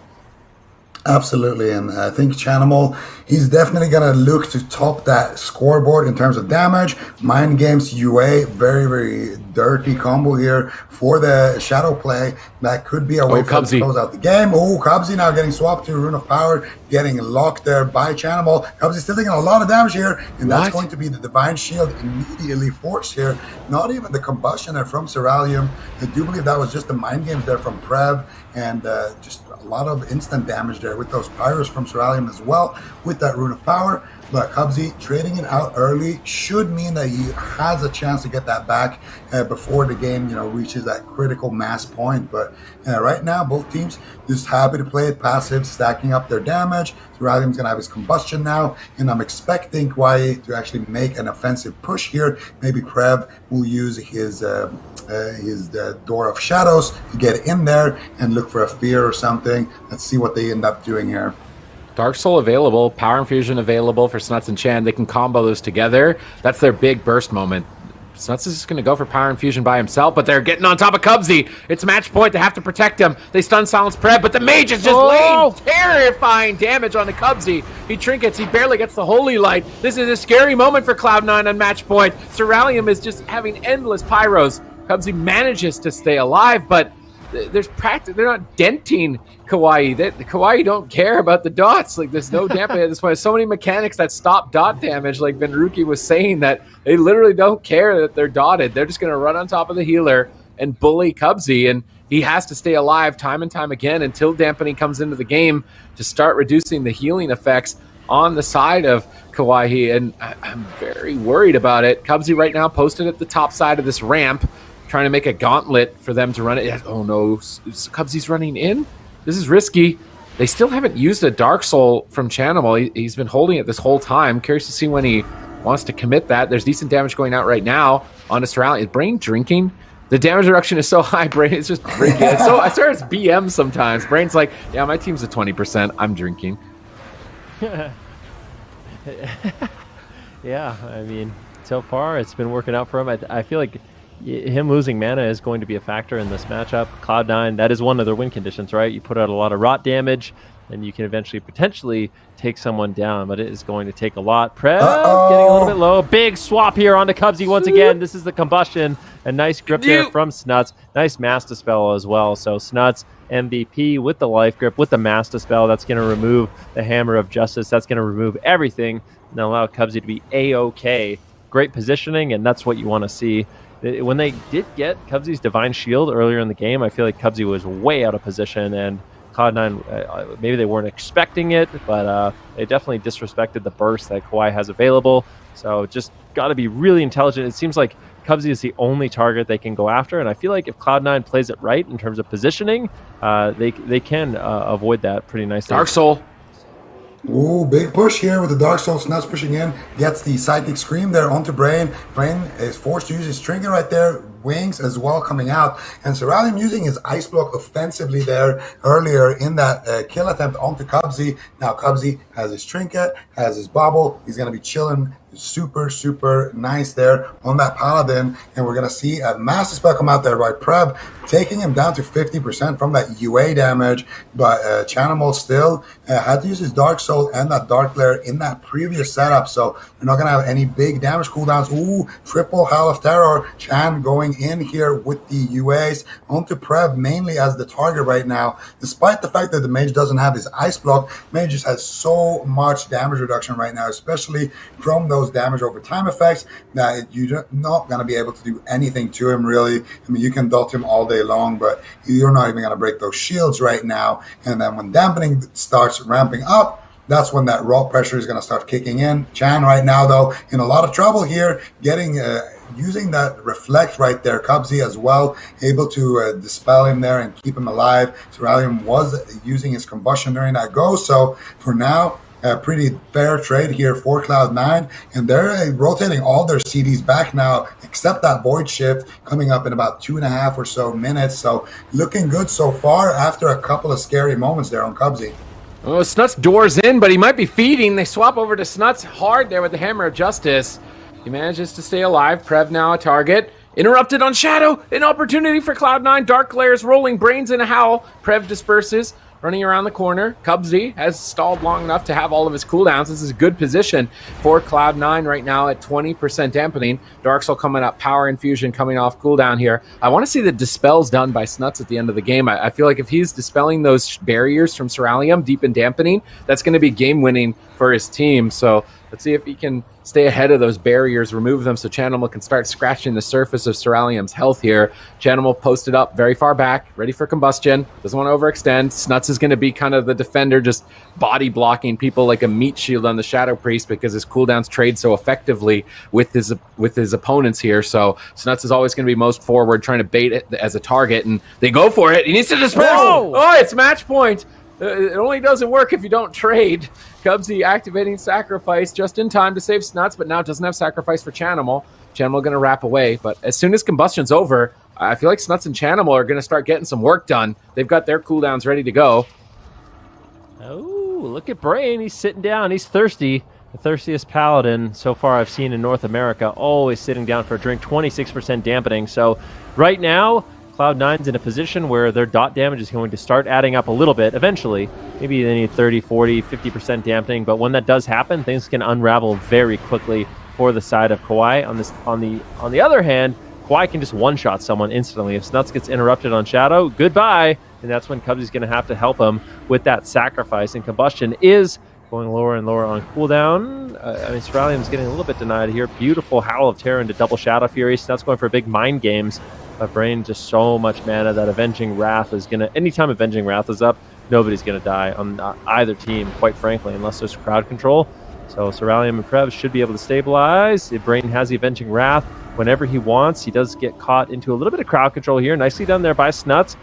[SPEAKER 1] Absolutely, and I think Chanimal, he's definitely going to look to top that scoreboard in terms of damage. Mind Games UA, very, very dirty combo here for the Shadow play. That could be a way for them to close out the game. Oh, Cubsy now getting swapped to Rune of Power, getting locked there by Chanimal. Cubsy still taking a lot of damage here, and that's going to be the Divine Shield immediately forced here. Not even the Combustion there from Ceralium. I do believe that was just the Mind Games there from Prev, and just a lot of instant damage there with those Pyros from Ceralium as well with that Rune of Power. But Cubsy trading it out early should mean that he has a chance to get that back before the game, reaches that critical mass point. But right now, both teams just happy to play it passive, stacking up their damage. Ceralium's gonna have his Combustion now, and I'm expecting Kauai to actually make an offensive push here. Maybe Prev will use his Door of Shadows to get in there and look for a fear or something. Let's see what they end up doing here.
[SPEAKER 3] Dark Soul available, Power Infusion available for Snuts and Chan. They can combo those together. That's their big burst moment. Snuts is just going to go for Power Infusion by himself, but they're getting on top of Cubsy. It's match point. They have to protect him. They stun Silence Prev, but the Mage is just laying terrifying damage on the Cubsy. He trinkets. He barely gets the Holy Light. This is a scary moment for Cloud9 on match point. Cerealium is just having endless pyros. Cubsy manages to stay alive, but there's practice. They're not denting Kawaii. Kawaii don't care about the dots. Like, there's no damage at this point. There's so many mechanics that stop dot damage. Like Venruki was saying, that they literally don't care that they're dotted. They're just going to run on top of the healer and bully Cubsy, and he has to stay alive time and time again until Dampening comes into the game to start reducing the healing effects on the side of Kawaii, and I'm very worried about it. Cubsy right now posted at the top side of this ramp, trying to make a gauntlet for them to run it. Oh no, Cubsy's running in? This is risky. They still haven't used a Dark Soul from Chanimal. He's been holding it this whole time. Curious to see when he wants to commit that. There's decent damage going out right now on a Surround. Is Brain drinking? The damage reduction is so high, Brain is just drinking. I swear it's BM sometimes. Brain's like, yeah, my team's at 20%. I'm drinking.
[SPEAKER 4] Yeah, I mean, so far it's been working out for him. I feel like him losing mana is going to be a factor in this matchup. Cloud9, that is one of their win conditions, right? You put out a lot of rot damage, and you can eventually potentially take someone down, but it is going to take a lot. Prev getting a little bit low. Big swap here onto Cubsy once again. This is the combustion. A nice grip there from Snuts. Nice Mass Dispel as well. So Snuts, MVP with the Life Grip, with the Mass Dispel. That's going to remove the Hammer of Justice. That's going to remove everything and allow Cubsy to be A-OK. Great positioning, and that's what you want to see. When they did get Cubsy's Divine Shield earlier in the game, I feel like Cubsy was way out of position, and Cloud9, maybe they weren't expecting it, but they definitely disrespected the burst that Kawaii has available. So just got to be really intelligent. It seems like Cubsy is the only target they can go after, and I feel like if Cloud9 plays it right in terms of positioning, they can avoid that pretty nicely.
[SPEAKER 3] Dark Soul.
[SPEAKER 1] Ooh, big push here with the Dark Soul. Snuts pushing in, gets the Psychic Scream there onto Brain. Brain is forced to use his trinket right there. Wings as well coming out. And Cerealium using his Ice Block offensively there earlier in that kill attempt onto Cubsy. Now Cubsy has his trinket, has his bubble. He's going to be chilling super, super nice there on that Paladin. And we're going to see a massive spell come out there by Prev, taking him down to 50% from that UA damage. But Chanimal still had to use his Dark Soul and that Dark Glare in that previous setup. So we're not going to have any big damage cooldowns. Ooh, triple Howl of Terror. Chan going in here with the UAs onto Prev mainly as the target right now. Despite the fact that the Mage doesn't have his Ice Block, Mage just has so much damage reduction right now, especially from those damage over time effects, that you're not going to be able to do anything to him really. I mean, you can dot him all day long, but you're not even going to break those shields right now. And then when Dampening starts ramping up, that's when that raw pressure is going to start kicking in. Chan right now, though, in a lot of trouble here, getting using that Reflect right there. Cubsy as well, able to dispel him there and keep him alive. Cerealium was using his combustion during that go. So for now, a pretty fair trade here for Cloud9, and they're rotating all their CDs back now, except that Void Shift coming up in about 2.5 or so minutes. So looking good so far after a couple of scary moments there on Cubsy.
[SPEAKER 3] Oh, Snuts doors in, but he might be feeding. They swap over to Snuts hard there with the Hammer of Justice. He manages to stay alive. Prev now a target. Interrupted on Shadow. An opportunity for Cloud9. Dark Glares rolling. Brains in a howl. Prev disperses. Running around the corner. Cubsy has stalled long enough to have all of his cooldowns. This is a good position for Cloud9 right now at 20% dampening. Dark Soul coming up. Power Infusion coming off cooldown here. I want to see the dispels done by Snuts at the end of the game. I feel like if he's dispelling those barriers from Cerealium deep in dampening, that's going to be game winning for his team. So let's see if he can stay ahead of those barriers, remove them so Chanimal can start scratching the surface of Cerealium's health here. Chanimal posted up very far back, ready for combustion, doesn't want to overextend. Snuts is going to be kind of the defender, just body blocking people like a meat shield on the Shadow Priest because his cooldowns trade so effectively with his opponents here. So Snuts is always going to be most forward, trying to bait it as a target, and they go for it. He needs to dispel. Oh, it's match point. It only doesn't work if you don't trade. Cubsy activating Sacrifice just in time to save Snuts, but now doesn't have Sacrifice for Chanimal. Chanimal going to wrap away, but as soon as Combustion's over, I feel like Snuts and Chanimal are going to start getting some work done. They've got their cooldowns ready to go.
[SPEAKER 4] Oh, look at Brain. He's sitting down. He's thirsty. The thirstiest paladin so far I've seen in North America, always sitting down for a drink, 26% dampening. So right now, Cloud9's in a position where their dot damage is going to start adding up a little bit eventually. Maybe they need 30, 40, 50% dampening, but when that does happen, things can unravel very quickly for the side of Kawhi. On the other hand, Kawhi can just one-shot someone instantly. If Snuts gets interrupted on Shadow, goodbye, and that's when Cubsy's going to have to help him with that sacrifice, and Combustion is going lower and lower on cooldown. Ceruleum's getting a little bit denied here. Beautiful Howl of Terror into double Shadow Fury. Snuts going for big mind games. But Brain just so much mana that Avenging Wrath is going to... Anytime Avenging Wrath is up, nobody's going to die on either team, quite frankly, unless there's crowd control. So Ceruleum and Prev should be able to stabilize. If Brain has the Avenging Wrath whenever he wants, he does get caught into a little bit of crowd control here. Nicely done there by Snuts.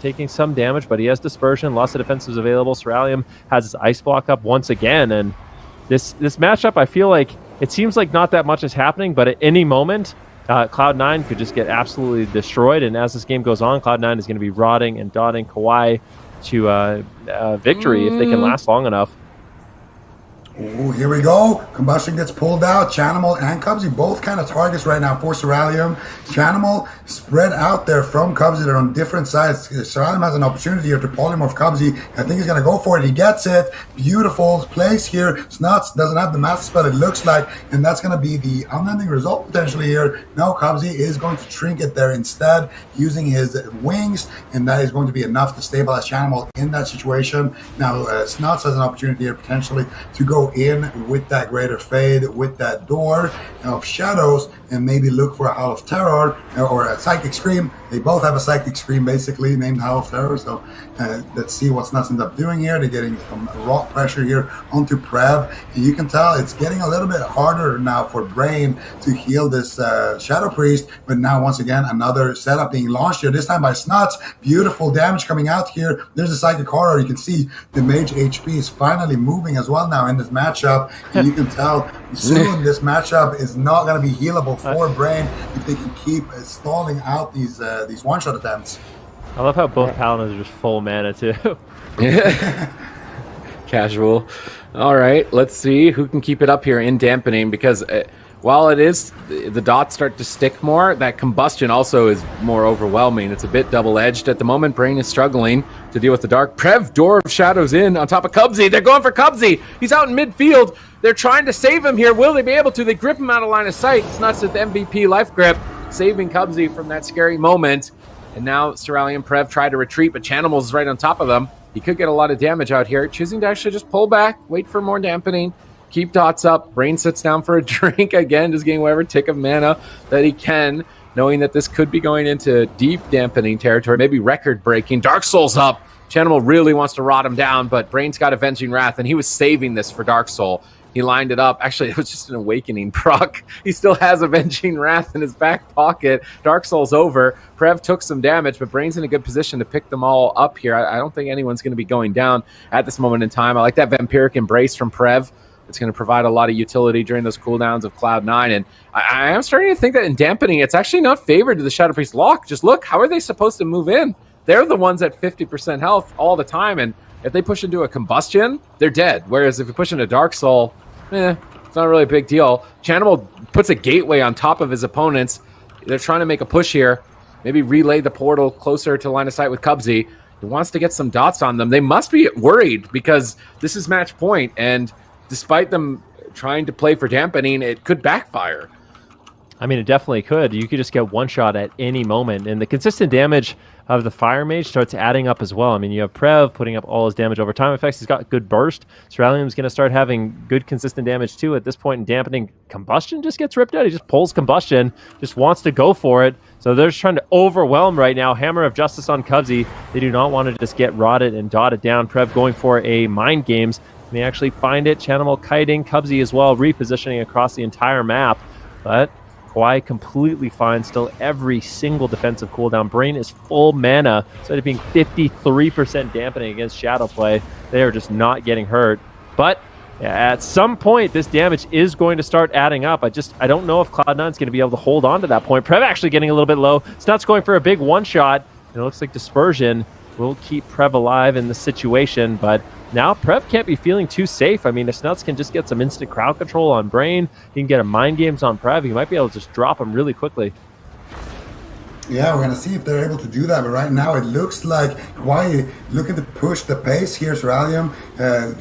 [SPEAKER 4] Taking some damage, but he has Dispersion. Lots of defensives available. Ceruleum has his Ice Block up once again, and this matchup, I feel like it seems like not that much is happening, but at any moment, Cloud9 could just get absolutely destroyed, and as this game goes on, Cloud9 is going to be rotting and dotting Kawhi to victory if they can last long enough.
[SPEAKER 1] Ooh, here we go. Combustion gets pulled out. Chanimal and Cubsy both kind of targets right now for Ceruleum. Chanimal spread out there from Cubsy. They're on different sides. Ceruleum has an opportunity here to polymorph Cubsy. I think he's going to go for it. He gets it. Beautiful place here. Snuts doesn't have the master spell, it looks like, and that's going to be the unending result potentially here. No, Cubsy is going to trinket there instead using his wings, and that is going to be enough to stabilize Chanimal in that situation. Now, Snuts has an opportunity here potentially to go in with that greater fade, with that door of shadows, and maybe look for a Howl of Terror or a Psychic Scream. They both have a Psychic Scream basically named Howl of Terror, so let's see what Snuts ends up doing here. They're getting some rock pressure here onto Prev, and you can tell it's getting a little bit harder now for Brain to heal this Shadow Priest, but now once again another setup being launched here, this time by Snuts. Beautiful damage coming out here. There's a Psychic Horror. You can see the Mage HP is finally moving as well now in this matchup, and you can tell soon this matchup is not going to be healable for Brain if they can keep stalling out these one-shot attempts.
[SPEAKER 4] I love how both Paladins are just full mana too.
[SPEAKER 3] Casual. All right, let's see who can keep it up here in dampening, because while it is, the dots start to stick more, that Combustion also is more overwhelming. It's a bit double-edged at the moment. Brain is struggling to deal with the dark. Prev, Door of Shadows in on top of Cubsy. They're going for Cubsy. He's out in midfield. They're trying to save him here. Will they be able to? They grip him out of line of sight. Snuts with MVP life grip, saving Cubsy from that scary moment. And now Ceruleum and Prev try to retreat, but Chanimal is right on top of them. He could get a lot of damage out here. Choosing to actually just pull back, wait for more dampening, keep dots up. Brain sits down for a drink again, just getting whatever tick of mana that he can, knowing that this could be going into deep dampening territory, maybe record-breaking. Dark Soul's up. Chanimal really wants to rot him down, but Brain's got Avenging Wrath, and he was saving this for Dark Soul. He lined it up. Actually, it was just an Awakening proc. He still has Avenging Wrath in his back pocket. Dark Soul's over. Prev took some damage, but Brain's in a good position to pick them all up here. I don't think anyone's going to be going down at this moment in time. I like that Vampiric Embrace from Prev. It's going to provide a lot of utility during those cooldowns of Cloud9. And I am starting to think that in dampening, it's actually not favored to the Shadow Priest lock. Just look, how are they supposed to move in? They're the ones at 50% health all the time. And if they push into a Combustion, they're dead. Whereas if you push into Dark Soul, it's not really a big deal. Chanimal puts a gateway on top of his opponents. They're trying to make a push here. Maybe relay the portal closer to line of sight with Cubsy. He wants to get some dots on them. They must be worried because this is match point, and despite them trying to play for dampening, it could backfire.
[SPEAKER 4] I mean, it definitely could. You could just get one shot at any moment, and the consistent damage of the Fire Mage starts adding up as well. I mean, you have Prev putting up all his damage over time effects. He's got good burst. Ceruleum's going to start having good consistent damage too at this point in dampening. Combustion just gets ripped out. He just pulls Combustion, just wants to go for it. So they're just trying to overwhelm right now. Hammer of Justice on Cubsy. They do not want to just get rotted and dotted down. Prev going for a Mind Games. They actually find it. Chanimal kiting Cubsy as well, repositioning across the entire map. But Kawhi completely fine, still every single defensive cooldown. Brain is full mana, instead of being 53% dampening against Shadow Play. They are just not getting hurt. But at some point, this damage is going to start adding up. I don't know if Cloud9's going to be able to hold on to that point. Prev actually getting a little bit low. Snuts going for a big one-shot, and it looks like Dispersion will keep Prev alive in this situation, but now Prev can't be feeling too safe. I mean, if Snuts can just get some instant crowd control on Brain, he can get a mind games on Prev, he might be able to just drop him really quickly.
[SPEAKER 1] Yeah, we're going to see if they're able to do that. But right now, it looks like Hawaii looking to push the pace. Here's Rallium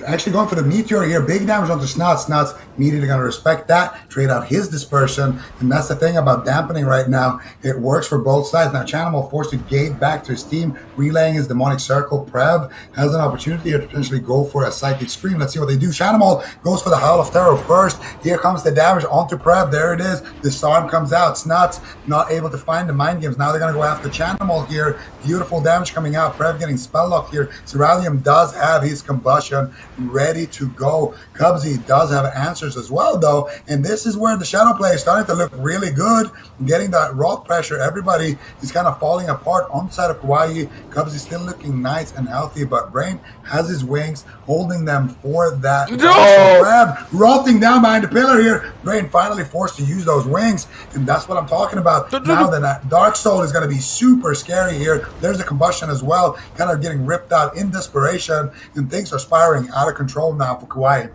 [SPEAKER 1] actually going for the Meteor here. Big damage onto Snuts. Snuts immediately going to respect that, trade out his dispersion. And that's the thing about dampening right now. It works for both sides. Now, Chanimal forced to gate back to his team, relaying his demonic circle. Prev has an opportunity here to potentially go for a psychic scream. Let's see what they do. Chanimal goes for the Howl of Terror first. Here comes the damage onto Prev. There it is. The Disarm comes out. Snuts not able to find the mind games. Now they're going to go after Chanimal here. Beautiful damage coming out. Prev getting spell locked here. Ceralium does have his combustion ready to go. Cubsy does have answers as well, though. And this is where the shadow play is starting to look really good. Getting that rock pressure. Everybody is kind of falling apart on the side of Kauai. Cubsy still looking nice and healthy, but Brain has his wings holding them for that. Prev rotting down behind the pillar here. Brain finally forced to use those wings, and that's what I'm talking about. Now that Dark Soul is going to be super scary here. There's the combustion as well, kind of getting ripped out in desperation, and things are spiraling out of control now for Kauai.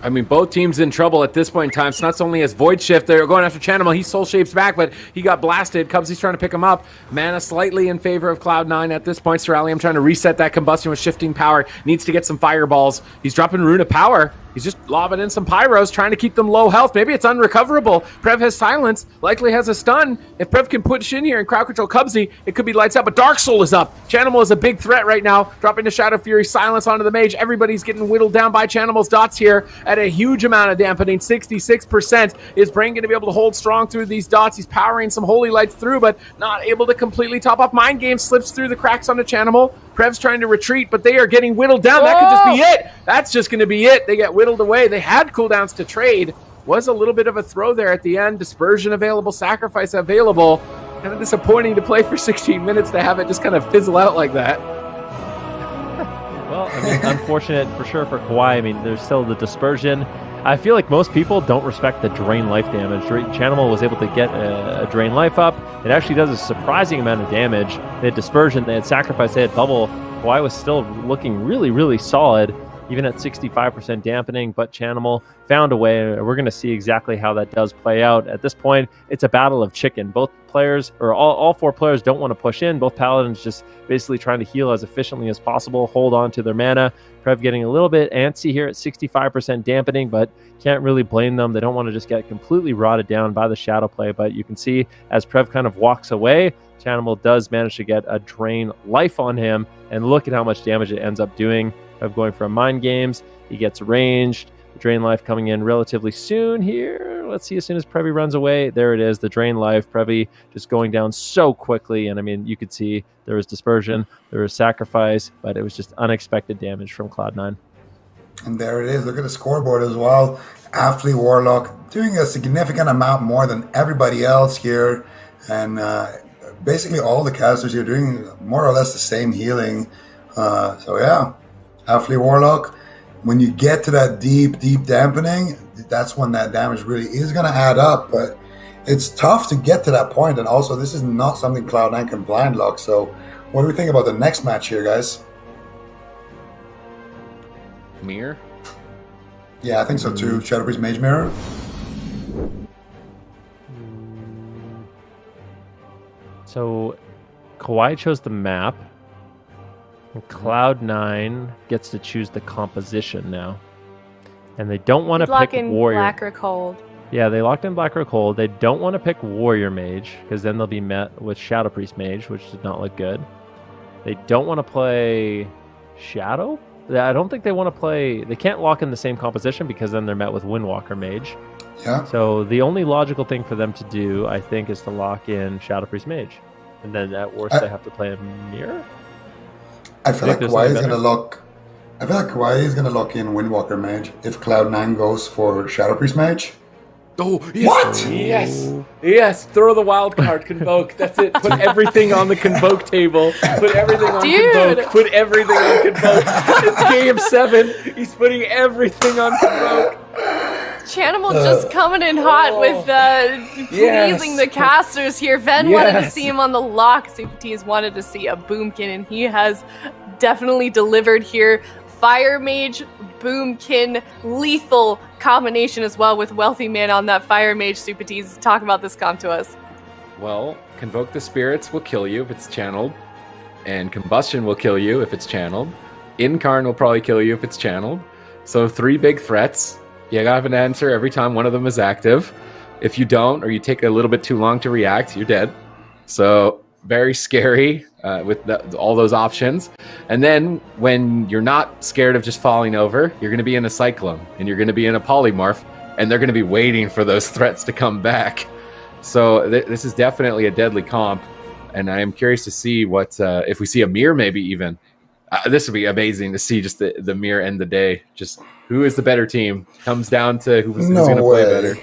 [SPEAKER 3] I mean, both teams in trouble at this point in time. Snuts only has Void Shift. They're going after Chanimal. He soul shapes back, but he got blasted. Cubsy's trying to pick him up. Mana slightly in favor of Cloud9 at this point. Ceralium trying to reset that combustion with shifting power. Needs to get some fireballs. He's dropping Rune of Power. He's just lobbing in some pyros, trying to keep them low health. Maybe it's unrecoverable. Prev has silence, likely has a stun. If Prev can push in here and crowd control Cubsy, it could be lights out, but Dark Soul is up. Chanimal is a big threat right now, dropping the Shadow Fury, silence onto the mage. Everybody's getting whittled down by Chanimal's dots here at a huge amount of dampening, 66%. Is Brain going to be able to hold strong through these dots? He's powering some Holy Lights through, but not able to completely top off. Mind Game slips through the cracks onto Chanimal. Prev's trying to retreat, but they are getting whittled down. That could just be it. That's just going to be it. They get whittled away. They had cooldowns to trade. Was a little bit of a throw there at the end. Dispersion available, sacrifice available. Kind of disappointing to play for 16 minutes to have it just kind of fizzle out like that.
[SPEAKER 4] Well, I mean, unfortunate for sure for Kauai. I mean, there's still the dispersion. I feel like most people don't respect the drain life damage. Chanimal was able to get a drain life up. It actually does a surprising amount of damage. They had dispersion, they had sacrifice, they had bubble. Kauai was still looking really, really solid, even at 65% dampening, but Chanimal found a way. We're going to see exactly how that does play out. At this point, it's a battle of chicken. Both players, or all four players, don't want to push in. Both paladins just basically trying to heal as efficiently as possible, hold on to their mana. Prev getting a little bit antsy here at 65% dampening, but can't really blame them. They don't want to just get completely rotted down by the shadow play, but you can see as Prev kind of walks away, Chanimal does manage to get a drain life on him, and look at how much damage it ends up doing. Prev going for mind games, he gets ranged. Drain life coming in relatively soon here. Let's see, as soon as Previ runs away, there it is, the drain life. Previ just going down so quickly, and I mean, you could see there was dispersion, there was sacrifice, but it was just unexpected damage from Cloud9.
[SPEAKER 1] And there it is. Look at the scoreboard as well. Aftly Warlock doing a significant amount more than everybody else here, and basically all the casters here doing more or less the same healing. So yeah, Aftly Warlock. When you get to that deep dampening, that's when that damage really is going to add up. But it's tough to get to that point. And also, this is not something Cloud9 can blind lock. So what do we think about the next match here, guys?
[SPEAKER 3] Mirror?
[SPEAKER 1] Yeah, I think so too. Shadow Priest Mage Mirror.
[SPEAKER 4] So Kauai chose the map. And Cloud9 gets to choose the composition now. And they don't want to pick Warrior.
[SPEAKER 2] Black or Cold.
[SPEAKER 4] Yeah, they locked in Black or Cold. They don't want to pick Warrior Mage, because then they'll be met with Shadow Priest Mage, which does not look good. They don't want to play Shadow? I don't think they want to play... They can't lock in the same composition, because then they're met with Windwalker Mage.
[SPEAKER 1] Yeah.
[SPEAKER 4] So the only logical thing for them to do, I think, is to lock in Shadow Priest Mage. And then at worst, they have to play a Mirror?
[SPEAKER 1] I feel like Kauai is going to lock. I feel like Kauai is going to lock in Windwalker Mage if Cloud9 goes for Shadow Priest Mage.
[SPEAKER 3] Oh, yes.
[SPEAKER 1] What?
[SPEAKER 3] Yes. Throw the wild card. Convoke. That's it. Put everything on the Convoke table. Put everything on Convoke. Put everything on Convoke. It's game 7. He's putting everything on Convoke.
[SPEAKER 2] Chanimal just coming in hot with pleasing the casters here. Ven wanted to see him on the lock. CPTs wanted to see a Boomkin, and he has definitely delivered here. Fire Mage, Boomkin, lethal combination as well with Wealthy Man on that Fire Mage. Supatees, talk about this comp to us.
[SPEAKER 3] Well, Convoke the Spirits will kill you if it's channeled, and Combustion will kill you if it's channeled. Incarn will probably kill you if it's channeled. So 3 big threats. You gotta have an answer every time one of them is active. If you don't, or you take a little bit too long to react, you're dead. So very scary with all those options. And then when you're not scared of just falling over, you're going to be in a Cyclone and you're going to be in a Polymorph, and they're going to be waiting for those threats to come back. So this is definitely a deadly comp, and I am curious to see what if we see a mirror, maybe even. This would be amazing to see just the mirror end the day. Just who is the better team comes down to who's going to play better.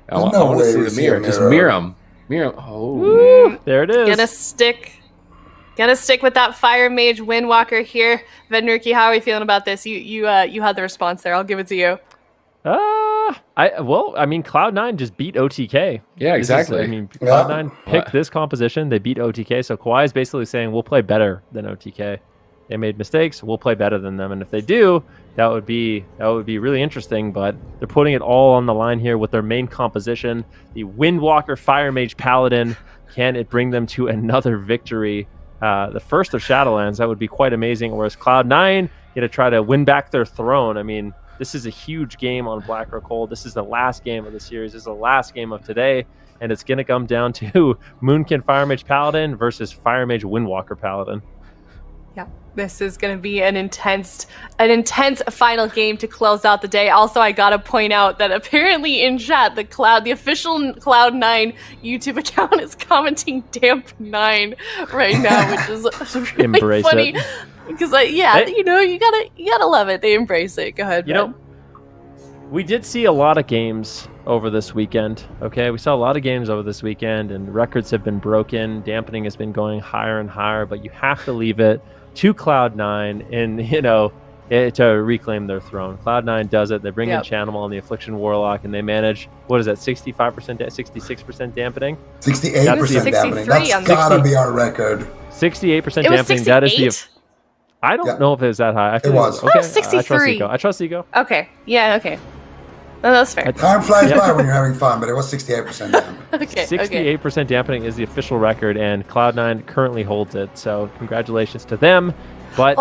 [SPEAKER 3] I want to see the mirror. Just mirror them. Oh,
[SPEAKER 4] there it is.
[SPEAKER 2] Gonna stick with that Fire Mage Windwalker here. Vednurki, how are we feeling about this? You had the response there. I'll give it to you.
[SPEAKER 4] Cloud9 just beat OTK.
[SPEAKER 3] Yeah, exactly.
[SPEAKER 4] Cloud9 picked this composition. They beat OTK. So Kawhi is basically saying we'll play better than OTK. They made mistakes. We'll play better than them. And if they do, that would be really interesting. But they're putting it all on the line here with their main composition, the Windwalker Fire Mage Paladin. Can it bring them to another victory? The first of Shadowlands. That would be quite amazing. Whereas Cloud9 going to try to win back their throne. I mean, this is a huge game on Black or Cold. This is the last game of the series. This is the last game of today. And it's going to come down to Moonkin Fire Mage Paladin versus Fire Mage Windwalker Paladin.
[SPEAKER 2] Yeah, this is going to be an intense final game to close out the day. Also, I got to point out that apparently in chat, the official Cloud9 YouTube account is commenting Damp9 right now, which is really
[SPEAKER 4] Embrace
[SPEAKER 2] funny.
[SPEAKER 4] It.
[SPEAKER 2] Because, you gotta love it. They embrace it. Go ahead, Ben.
[SPEAKER 4] We did see a lot of games over this weekend. Okay, we saw a lot of games over this weekend, and records have been broken. Dampening has been going higher and higher, but you have to leave it to Cloud9 and to reclaim their throne. Cloud9 does it. They bring in Chanimal and the Affliction Warlock, and they manage 65%, 66% dampening,
[SPEAKER 1] 68% dampening. That's gotta be our record.
[SPEAKER 4] 68% dampening. That is the. I don't know if it was that high.
[SPEAKER 1] It was.
[SPEAKER 2] Okay. 63.
[SPEAKER 4] I trust Ego.
[SPEAKER 2] Okay. Yeah. Okay. No, that's fair.
[SPEAKER 1] Time flies by when you're having fun, but it was 68% dampening.
[SPEAKER 2] Okay.
[SPEAKER 4] 68% dampening is the official record, and Cloud9 currently holds it. So congratulations to them. But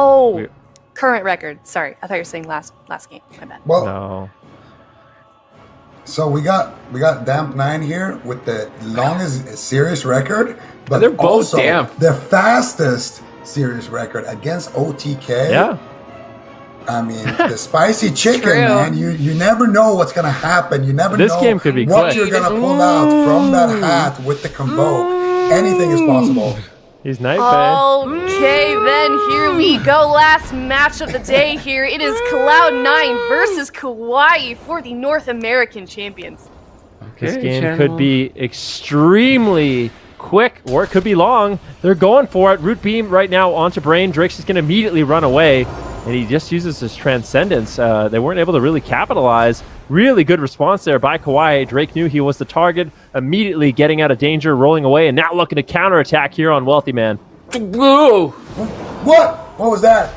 [SPEAKER 2] current record. Sorry, I thought you were saying last game. My bad.
[SPEAKER 1] Well,
[SPEAKER 4] no.
[SPEAKER 1] So we got Damp9 here with the longest series record, but
[SPEAKER 3] they're both
[SPEAKER 1] also
[SPEAKER 3] damp.
[SPEAKER 1] The fastest series record against OTK.
[SPEAKER 4] Yeah.
[SPEAKER 1] I mean, the spicy chicken,
[SPEAKER 2] True.
[SPEAKER 1] man. You never know what's gonna happen. You never
[SPEAKER 4] This
[SPEAKER 1] know
[SPEAKER 4] game could be
[SPEAKER 1] what
[SPEAKER 4] quick.
[SPEAKER 1] you're gonna pull out from that hat with the Convoke. Anything is possible.
[SPEAKER 4] He's nice,
[SPEAKER 2] Okay, then here we go. Last match of the day here. It is Cloud9 versus Kauai for the North American champions.
[SPEAKER 4] This game could be extremely quick, or it could be long. They're going for it. Root Beam right now onto Brain. Drake's just going to immediately run away, and he just uses his Transcendence. They weren't able to really capitalize. Really good response there by Kauai. Drake knew he was the target, immediately getting out of danger, rolling away, and now looking to counterattack here on Wealthy Man.
[SPEAKER 3] Whoa!
[SPEAKER 1] What was that?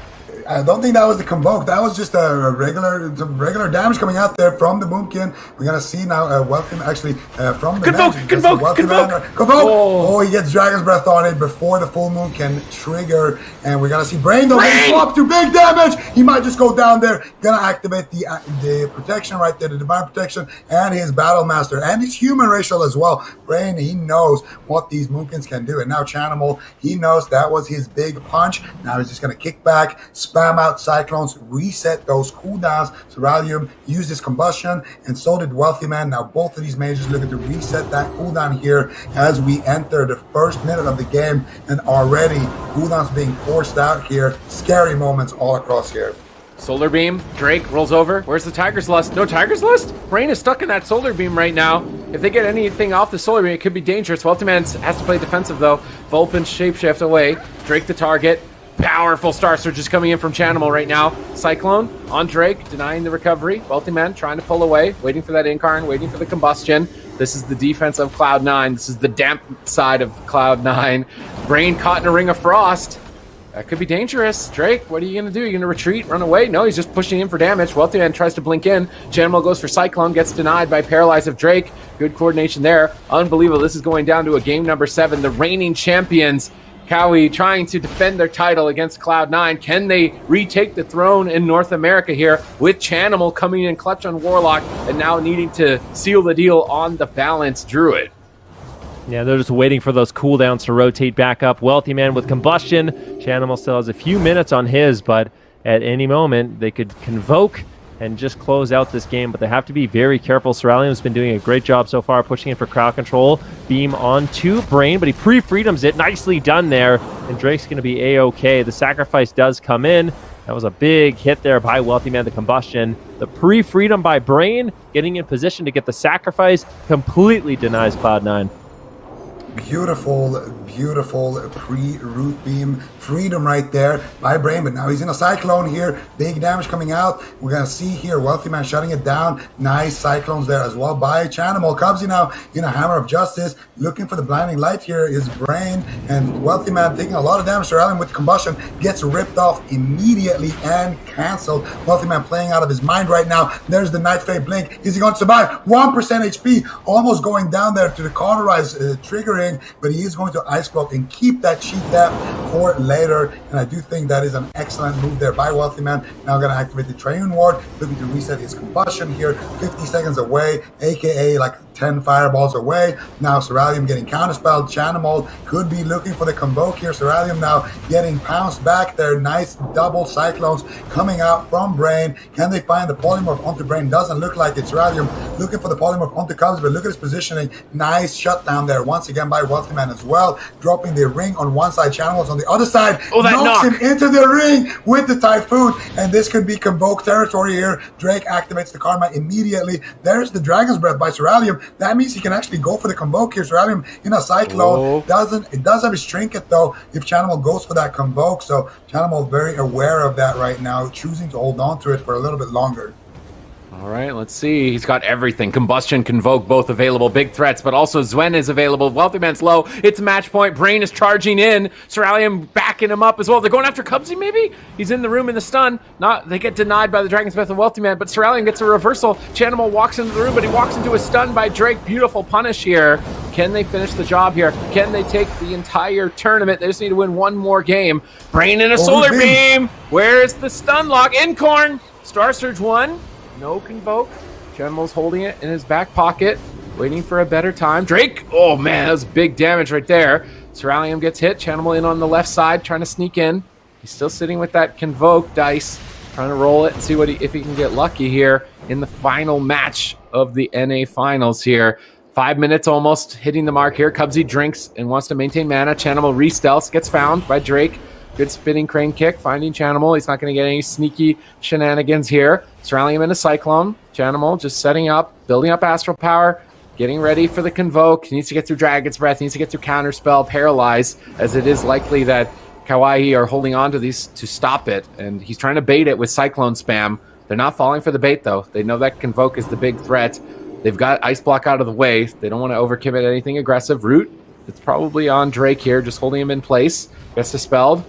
[SPEAKER 1] I don't think that was the Convoke. That was just some regular damage coming out there from the Boomkin. We're gonna see now Wealthy actually from the
[SPEAKER 3] Convoke!
[SPEAKER 1] Oh, he gets Dragon's Breath on it before the full moon can trigger, and we're gonna see Brain though go up to big damage. He might just go down there. Gonna activate the protection right there, the Divine Protection, and his Battle Master and his Human Racial as well. Brain, he knows what these Moonkins can do, and now Chanimal, he knows that was his big punch. Now he's just gonna kick back, spam out Cyclones, reset those cooldowns. Ceralium used his Combustion, and so did Wealthy Man. Now both of these mages looking to reset that cooldown here as we enter the first minute of the game, and already cooldowns being forced out here. Scary moments all across here.
[SPEAKER 3] Solar Beam, Drake rolls over. Where's the Tiger's Lust? No Tiger's Lust? Brain is stuck in that Solar Beam right now. If they get anything off the Solar Beam, it could be dangerous. Wealthy Man has to play defensive though. Vulpin shapeshift away. Drake the target. Powerful Star Surge is coming in from Chanimal right now. Cyclone on Drake, denying the recovery. Wealthy Man trying to pull away, waiting for that Incarn, waiting for the Combustion. This is the defense of Cloud9. This is the damp side of Cloud9. Brain caught in a Ring of Frost. That could be dangerous. Drake, what are you going to do? Are you going to retreat, run away? No, he's just pushing in for damage. Wealthy Man tries to blink in. Chanimal goes for Cyclone, gets denied by Paralyze of Drake. Good coordination there. Unbelievable. This is going down to a game number 7. The reigning champions, Cowie, trying to defend their title against Cloud9. Can they retake the throne in North America here with Chanimal coming in clutch on Warlock and now needing to seal the deal on the balanced Druid?
[SPEAKER 4] Yeah, they're just waiting for those cooldowns to rotate back up. Wealthy Man with Combustion. Chanimal still has a few minutes on his, but at any moment they could Convoke and just close out this game. But they have to be very careful. Cerulean's been doing a great job so far, pushing in for crowd control. Beam onto Brain, but he pre-freedoms it. Nicely done there. And Drake's going to be A-OK. The sacrifice does come in. That was a big hit there by Wealthy Man, the Combustion. The pre-freedom by Brain, getting in position to get the sacrifice, completely denies Cloud9.
[SPEAKER 1] Beautiful pre-root beam freedom right there by Brain, but now he's in a Cyclone here. Big damage coming out. We're going to see here Wealthy Man shutting it down. Nice Cyclones there as well by Chanimal. Cubsy now in a Hammer of Justice. Looking for the blinding light here is Brain, and Wealthy Man taking a lot of damage. Surrounding with Combustion gets ripped off immediately and cancelled. Wealthy Man playing out of his mind right now. There's the Night Fade Blink. Is he going to survive? 1% HP. Almost going down there to the cauterize triggering, but he is going to Ice Block and keep that cheat depth for later. And I do think that is an excellent move there by Wealthy Man. Now going to activate the Triune Ward, looking to reset his Combustion here. 50 seconds away, aka like 10 fireballs away. Now Cerulean getting counterspelled. Chanimal could be looking for the Convoke here. Cerulean now getting pounced back there. Nice double Cyclones coming out from Brain. Can they find the Polymorph onto Brain? Doesn't look like it. Cerulean looking for the Polymorph onto Cubs, but look at his positioning. Nice shutdown there once again by Wealthy Man as well. Dropping the ring on one side, Chanimal's on the other side.
[SPEAKER 3] Oh, that
[SPEAKER 1] knocks
[SPEAKER 3] knock
[SPEAKER 1] him into the ring with the Typhoon, and this could be Convoke territory here. Drake activates the Karma immediately. There's the Dragon's Breath by Cerulean. That means he can actually go for the Convoke here. Cerulean in a Cyclone. It does have his Trinket though if Chanimal goes for that Convoke, so Chanimal very aware of that right now, choosing to hold on to it for a little bit longer.
[SPEAKER 3] All right, let's see. He's got everything. Combustion, Convoke, both available. Big threats, but also Zwen is available. Wealthy Man's low. It's match point. Brain is charging in. Cerulean backing him up as well. They're going after Cubsy, maybe? He's in the room in the stun. They get denied by the Dragon's Breath of Wealthy Man, but Cerulean gets a reversal. Chanimal walks into the room, but he walks into a stun by Drake. Beautiful punish here. Can they finish the job here? Can they take the entire tournament? They just need to win one more game. Brain in a Solar Beam. Where's the stun lock? Incorn. Star Surge 1. No Convoke. Chanimal's holding it in his back pocket, waiting for a better time. Drake! Oh man, that was big damage right there. Cerulean gets hit. Chanimal in on the left side, trying to sneak in. He's still sitting with that Convoke dice, trying to roll it and see if he can get lucky here in the final match of the NA Finals here. 5 minutes almost hitting the mark here. Cubsy drinks and wants to maintain mana. Chanimal re-stealths, gets found by Drake. Good spinning crane kick, finding Chanimal. He's not going to get any sneaky shenanigans here. Surrounding him in a Cyclone. Chanimal just setting up, building up Astral Power, getting ready for the Convoke. He needs to get through Dragon's Breath. He needs to get through Counterspell, Paralyze, as it is likely that Kawaii are holding on to these to stop it. And he's trying to bait it with Cyclone spam. They're not falling for the bait, though. They know that Convoke is the big threat. They've got Ice Block out of the way. They don't want to overcommit anything aggressive. Root, it's probably on Drake here, just holding him in place. Gets dispelled.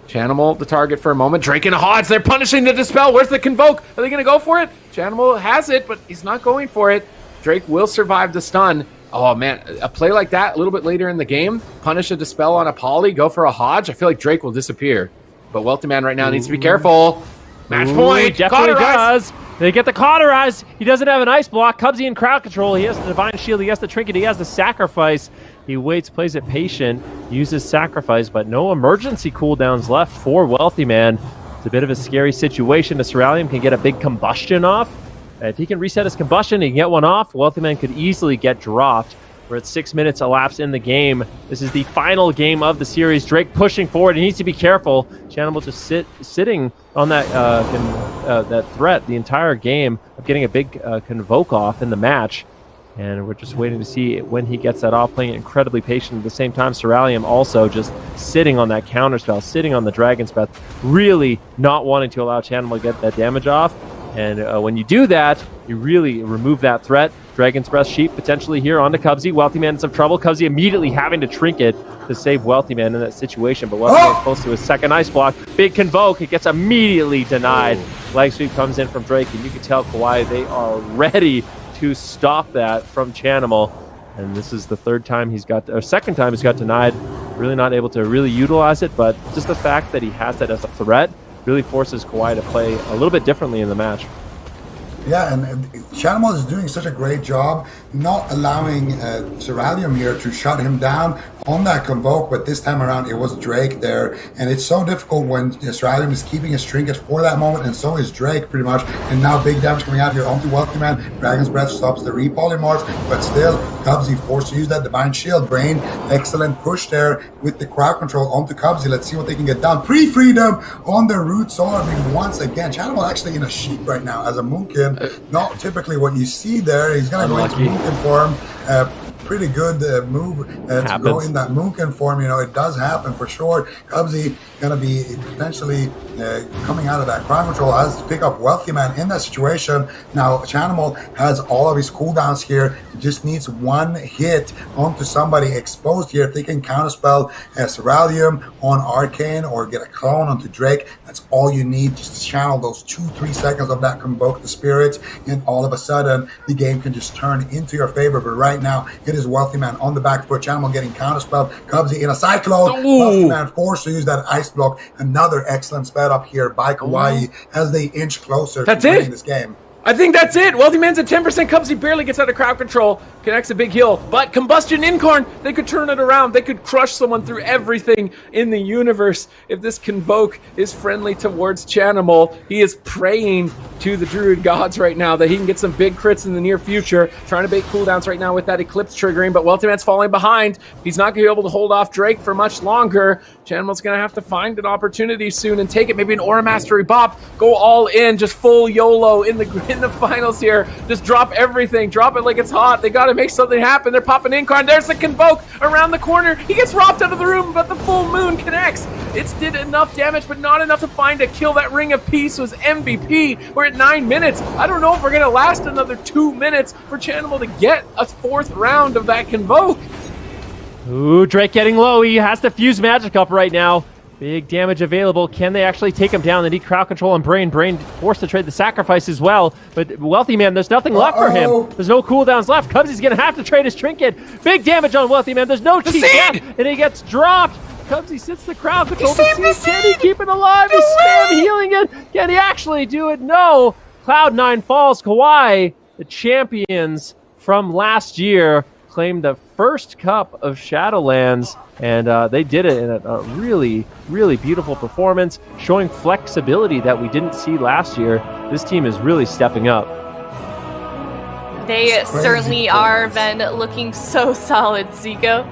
[SPEAKER 3] Chanimal the target for a moment. Drake and Hodge, they're punishing the Dispel. Where's the Convoke? Are they going to go for it? Chanimal has it, but he's not going for it. Drake will survive the stun. Oh, man, a play like that a little bit later in the game, punish a Dispel on a Poly, go for a Hodge, I feel like Drake will disappear. But Wealthy Man right now needs to be careful. Match point.
[SPEAKER 4] Definitely does. They get the Cauterize. He doesn't have an Ice Block. Cubsy in crowd control. He has the Divine Shield. He has the Trinket. He has the Sacrifice. He waits, plays it patient, uses Sacrifice, but no emergency cooldowns left for Wealthy Man. It's a bit of a scary situation. The Cerulean can get a big Combustion off. If he can reset his Combustion, he can get one off. Wealthy Man could easily get dropped. We're at 6 minutes elapsed in the game. This is the final game of the series. Drake pushing forward. He needs to be careful. Chanimal just sitting on that that threat the entire game of getting a big Convoke off in the match. And we're just waiting to see when he gets that off, playing incredibly patient. At the same time, Cerulean also just sitting on that counterspell, sitting on the Dragon's Breath, really not wanting to allow Chanimal to get that damage off. And when you do that, he really removed that threat. Dragon's Breath Sheep potentially here onto Cubsy. Wealthy Man in some trouble. Cubsy immediately having to trinket to save Wealthy Man in that situation, but Wealthy Man close to his second ice block. Big Convoke, it gets immediately denied. Leg sweep comes in from Drake, and you can tell Kawhi, they are ready to stop that from Chanimal. And this is the second time he's got denied. Really not able to really utilize it, but just the fact that he has that as a threat really forces Kawhi to play a little bit differently in the match.
[SPEAKER 1] Yeah, and Chanimal is doing such a great job not allowing Ceralium here to shut him down on that Convoke, but this time around it was Drake there, and it's so difficult when Ceralium is keeping his trinket for that moment, and so is Drake pretty much, and now big damage coming out here onto Wealthy Man. Dragon's Breath stops the repolymorph, but still, Cubsy forced to use that Divine Shield. Brain, excellent push there with the crowd control onto Cubsy. Let's see what they can get done. Pre-freedom on the Root Solar Beam once again. Chanimal actually in a sheep right now as a Moonkin. Not typically what you see there. He's going to go into Moonkin form. Pretty good move to go in that Moonkin form. You know, it does happen for sure. Cubsy going to be potentially coming out of that crowd control, has to pick up Wealthy Man in that situation. Now, Chanimal has all of his cooldowns here. He just needs one hit onto somebody exposed here. If they can counterspell Ceralium on Arcane or get a clone onto Drake, that's all you need. Just channel those 2-3 seconds of that Convoke the Spirits, and all of a sudden, the game can just turn into your favor. But right now, it is Wealthy Man on the back foot. Chanimal getting counterspelled. Cubsy in a Cyclone. Wealthy Man forced to use that Ice Block. Another excellent sped up here by Kawhi as they inch closer to winning this game.
[SPEAKER 3] I think that's it. Wealthy Man's at 10%. Cubsy barely gets out of crowd control. Connects a big heal. But Combustion Incarn, they could turn it around. They could crush someone through everything in the universe. If this Convoke is friendly towards Chanimal, he is praying to the Druid gods right now that he can get some big crits in the near future. Trying to bait cooldowns right now with that Eclipse triggering, but Wealthy Man's falling behind. He's not going to be able to hold off Drake for much longer. Chanimal's going to have to find an opportunity soon and take it. Maybe an Aura Mastery Bop. Go all in. Just full YOLO in the finals here. Just drop everything. Drop it like it's hot. They got to make something happen. They're popping Incarn. There's the Convoke around the corner. He gets robbed out of the room, but the full moon connects. It's did enough damage, but not enough to find a kill. That Ring of Peace was MVP. We're at 9 minutes. I don't know if we're going to last another 2 minutes for Chanimal to get a 4th round of that Convoke.
[SPEAKER 4] Ooh, Drake getting low. He has to fuse Magic up right now. Big damage available. Can they actually take him down? They need crowd control and Brain. Brain forced to trade the sacrifice as well. But Wealthy Man, there's nothing left for him. There's no cooldowns left. Cubsy's going to have to trade his trinket. Big damage on Wealthy Man. There's no cheat death, and he gets dropped. Cubsy sits the crowd control. Can he keep it alive? He's spam healing it. Can he actually do it? No. Cloud9 falls. Kawhi, the champions from last year, claimed the first cup of Shadowlands, and they did it in a really, really beautiful performance, showing flexibility that we didn't see last year. This team is really stepping up.
[SPEAKER 2] They certainly are, Ben, looking so solid, Zico.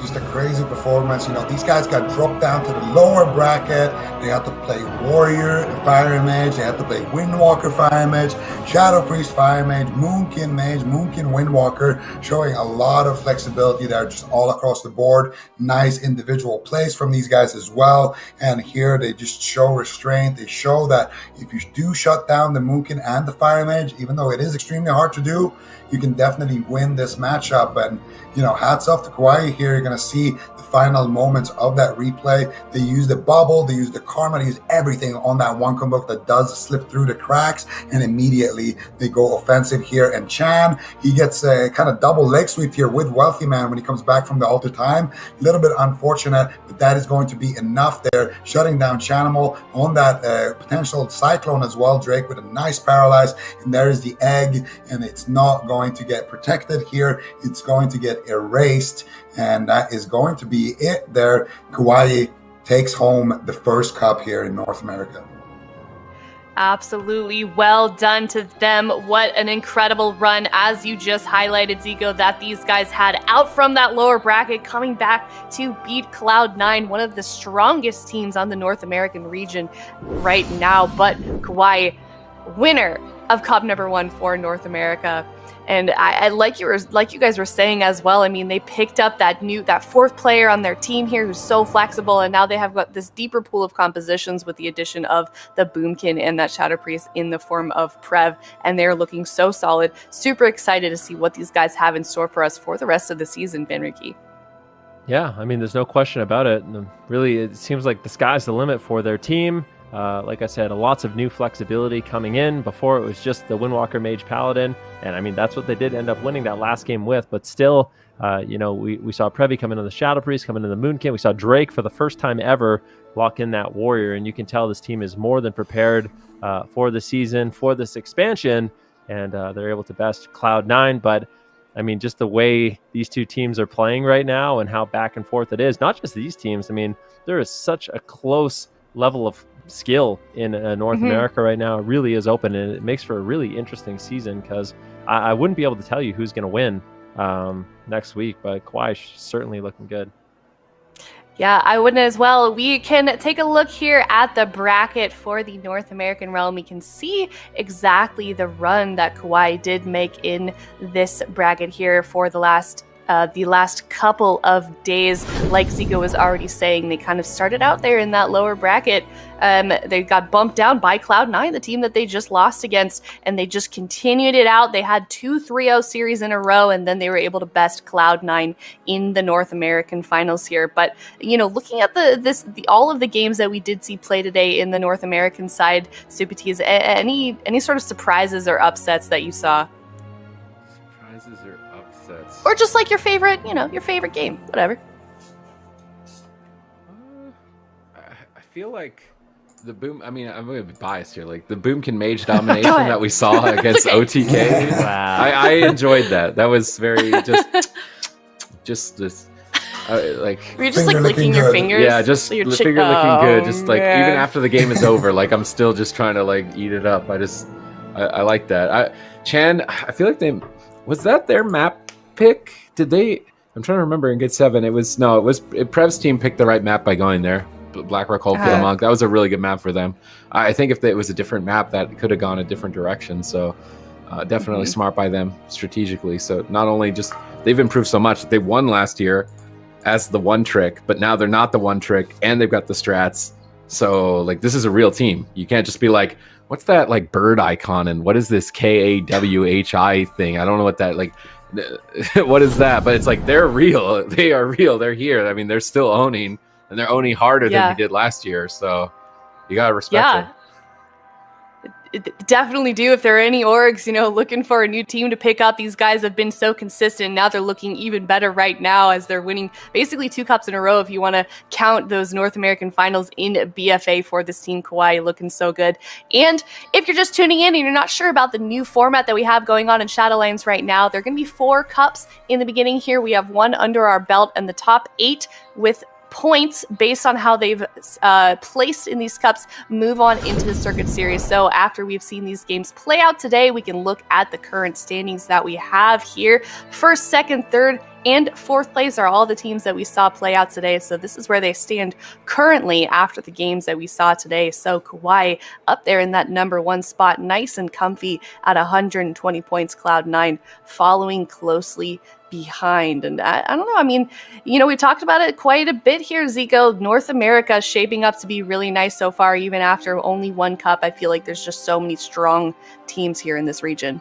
[SPEAKER 1] Just a crazy performance. You know, these guys got dropped down to the lower bracket. They had to play Warrior Fire Mage. They had to play Windwalker Fire Mage, Shadow Priest Fire Mage, Moonkin Mage, Moonkin Windwalker, showing a lot of flexibility there just all across the board. Nice individual plays from these guys as well. And here they just show restraint. They show that if you do shut down the Moonkin and the Fire Mage, even though it is extremely hard to do, you can definitely win this matchup. And, you know, hats off to Kawhi here. You're going to see the final moments of that replay. They use the bubble, they use the karma, they use everything on that one Convoke that does slip through the cracks, and immediately they go offensive here. And Chan, he gets a kind of double leg sweep here with Wealthy Man when he comes back from the altar time. A little bit unfortunate, but that is going to be enough there, shutting down Chanimal on that potential Cyclone as well. Drake with a nice paralyze, and there is the egg, and it's not going to get protected here. It's going to get erased, and that is going to be it there. Kawhi takes home the first cup here in North America.
[SPEAKER 2] Absolutely. Well done to them. What an incredible run, as you just highlighted, Zico, that these guys had out from that lower bracket, coming back to beat Cloud9, one of the strongest teams on the North American region right now. But Kawhi, winner of Cup number 1 for North America. And I like you guys were saying as well. I mean, they picked up that fourth player on their team here who's so flexible, and now they have got this deeper pool of compositions with the addition of the Boomkin and that Shadow Priest in the form of Prev, and they're looking so solid. Super excited to see what these guys have in store for us for the rest of the season, Benricky.
[SPEAKER 4] Yeah, I mean, there's no question about it. And really, it seems like the sky's the limit for their team. Like I said, lots of new flexibility coming in. Before, it was just the Windwalker Mage Paladin, and I mean, that's what they did end up winning that last game with. But still, we saw Previ come into the Shadow Priest, come into the Moonkin. We saw Drake for the first time ever lock in that Warrior, and you can tell this team is more than prepared for the season, for this expansion, and they're able to best Cloud9. But I mean, just the way these two teams are playing right now and how back and forth it is, not just these teams. I mean, there is such a close level of skill in North America right now. It really is open, and it makes for a really interesting season, because I wouldn't be able to tell you who's going to win next week, but Kawhi's certainly looking good.
[SPEAKER 2] Yeah, I wouldn't as well. We can take a look here at the bracket for the North American realm. We can see exactly the run that Kawhi did make in this bracket here for the last couple of days. Like Zico was already saying, they kind of started out there in that lower bracket. They got bumped down by Cloud9, the team that they just lost against, and they just continued it out. They had 2 3-0 series in a row, and then they were able to best Cloud9 in the North American finals here. But, looking at all of the games that we did see play today in the North American side, Supatis, any sort of surprises or upsets that you saw?
[SPEAKER 3] Surprises or upsets?
[SPEAKER 2] Or just like your favorite game, whatever.
[SPEAKER 3] I feel like the Boom. I mean, I'm going to be biased here. Like the Boomkin Mage domination that we saw against OTK.
[SPEAKER 4] Wow.
[SPEAKER 3] I enjoyed that. That was very just this. Like
[SPEAKER 2] were you just like licking your fingers?
[SPEAKER 3] Yeah, just the finger licking good. Just like even after the game is over, like I'm still just trying to like eat it up. I like that. Chan, I feel like was that their map pick? Did they? I'm trying to remember in Gate 7. Prev's team picked the right map by going there. Blackrock Hole for the Monk. That was a really good map for them. I think if it was a different map, that could have gone a different direction. So definitely smart by them strategically. So not only just they've improved so much. They won last year as the one trick, but now they're not the one trick, and they've got the strats. So like this is a real team. You can't just be like, what's that like bird icon and what is this KAWHI thing? I don't know what that like. What is that? But it's like they're real. They are real. They're here. I mean, they're still owning, and they're owning harder than we did last year. So you gotta respect it.
[SPEAKER 2] Definitely do. If there are any orgs, looking for a new team to pick up, these guys have been so consistent. Now they're looking even better right now as they're winning basically 2 cups in a row. If you want to count those North American finals in BFA for this team, Kawhi looking so good. And if you're just tuning in and you're not sure about the new format that we have going on in Shadowlands right now, there are going to be 4 cups in the beginning here. We have 1 under our belt, and the top 8 with points based on how they've placed in these cups move on into the circuit series. So after we've seen these games play out today, we can look at the current standings that we have here. First, second, third, and fourth place are all the teams that we saw play out today. So this is where they stand currently after the games that we saw today. So Kawhi up there in that number 1 spot, nice and comfy at 120 points. Cloud9 following closely behind. And I don't know. I mean, we talked about it quite a bit here, Zico. North America shaping up to be really nice so far, even after only 1 cup. I feel like there's just so many strong teams here in this region.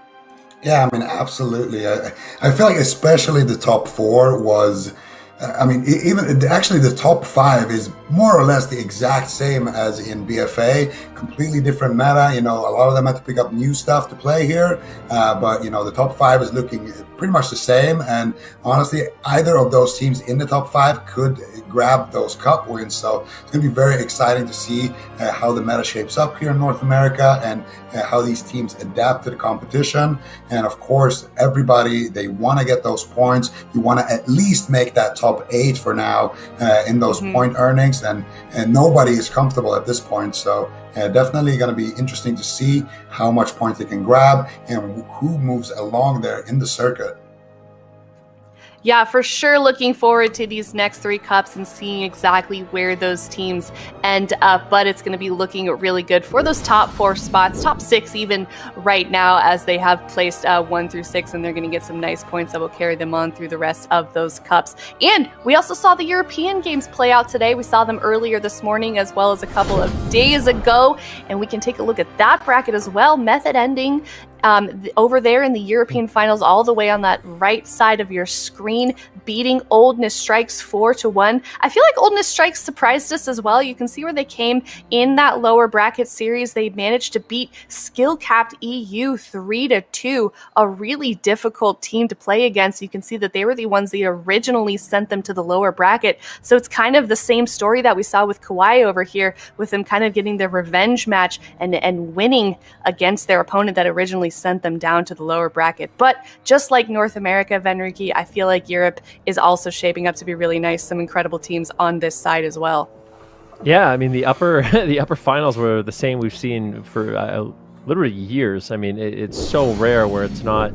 [SPEAKER 1] Yeah, I mean, absolutely. I feel like especially the top 4 was, actually the top 5 is more or less the exact same as in BFA. Completely different meta. A lot of them had to pick up new stuff to play here. But the top 5 is looking pretty much the same. And honestly, either of those teams in the top 5 could grab those cup wins. So it's going to be very exciting to see how the meta shapes up here in North America and how these teams adapt to the competition. And of course, everybody, they want to get those points. You want to at least make that top 8 for now in those point earnings. And nobody is comfortable at this point. So definitely going to be interesting to see how much points they can grab and who moves along there in the circuit.
[SPEAKER 2] Yeah, for sure looking forward to these next 3 cups and seeing exactly where those teams end up. But it's going to be looking really good for those top 4 spots, top 6 even right now, as they have placed 1 through 6, and they're going to get some nice points that will carry them on through the rest of those cups. And we also saw the European games play out today. We saw them earlier this morning as well as a couple of days ago, and we can take a look at that bracket as well. Method ending over there in the European finals, all the way on that right side of your screen, beating Oldness Strikes 4-1. I feel like Oldness Strikes surprised us as well. You can see where they came in that lower bracket series. They managed to beat Skill Capped EU 3-2, a really difficult team to play against. You can see that they were the ones that originally sent them to the lower bracket. So it's kind of the same story that we saw with Kauai over here, with them kind of getting their revenge match and winning against their opponent that originally sent them down to the lower bracket. But just like North America, Venriki, I feel like Europe is also shaping up to be really nice. Some incredible teams on this side as well.
[SPEAKER 4] Yeah, I mean the upper finals were the same we've seen for literally years. I mean it's so rare where it's not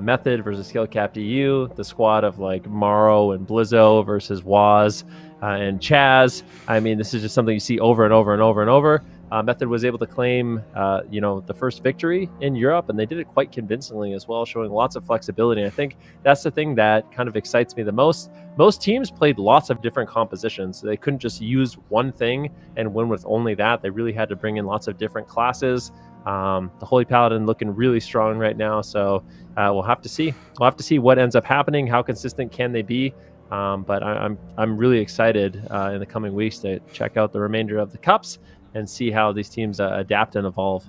[SPEAKER 4] Method versus Skill Capped EU, the squad of like Morrow and Blizzo versus Waz and Chaz. I mean, this is just something you see over and over and over and over. Method was able to claim, the first victory in Europe, and they did it quite convincingly as well, showing lots of flexibility. And I think that's the thing that kind of excites me the most. Most teams played lots of different compositions. So they couldn't just use one thing and win with only that. They really had to bring in lots of different classes. The Holy Paladin looking really strong right now. So we'll have to see. We'll have to see what ends up happening. How consistent can they be? But I'm really excited in the coming weeks to check out the remainder of the cups and see how these teams adapt and evolve.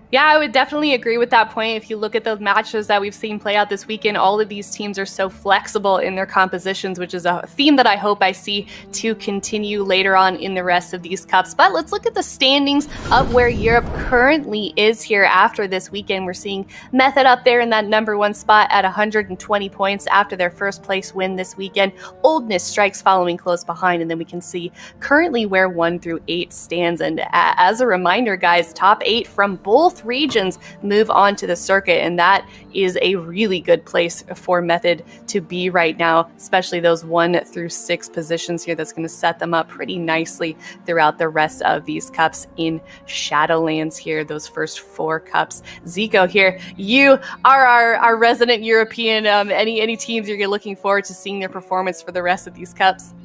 [SPEAKER 2] Yeah, I would definitely agree with that point. If you look at the matches that we've seen play out this weekend, all of these teams are so flexible in their compositions, which is a theme that I hope I see to continue later on in the rest of these cups. But let's look at the standings of where Europe currently is here after this weekend. We're seeing Method up there in that number 1 spot at 120 points after their first place win this weekend. Oldness Strikes following close behind, and then we can see currently where 1 through 8 stands. And as a reminder, guys, top 8 from both regions move on to the circuit, and that is a really good place for Method to be right now, especially those 1 through 6 positions here. That's going to set them up pretty nicely throughout the rest of these cups in Shadowlands here, those first 4 cups. Zico here, you are our resident European. Any teams you're looking forward to seeing their performance for the rest of these cups?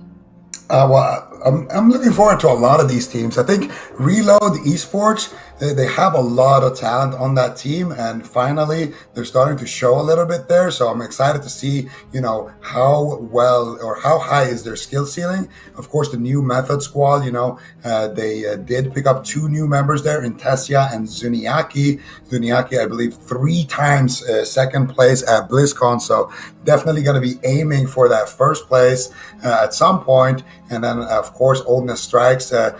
[SPEAKER 1] I'm looking forward to a lot of these teams. I think Reload Esports, they have a lot of talent on that team, and finally they're starting to show a little bit there. So I'm excited to see, how well or how high is their skill ceiling. Of course, the new Method squad, they did pick up 2 new members there in Tessia and Zuniaki. Zuniaki, I believe, 3 times second place at BlizzCon. So definitely going to be aiming for that first place at some point. And then, of course, Oldness Strikes, a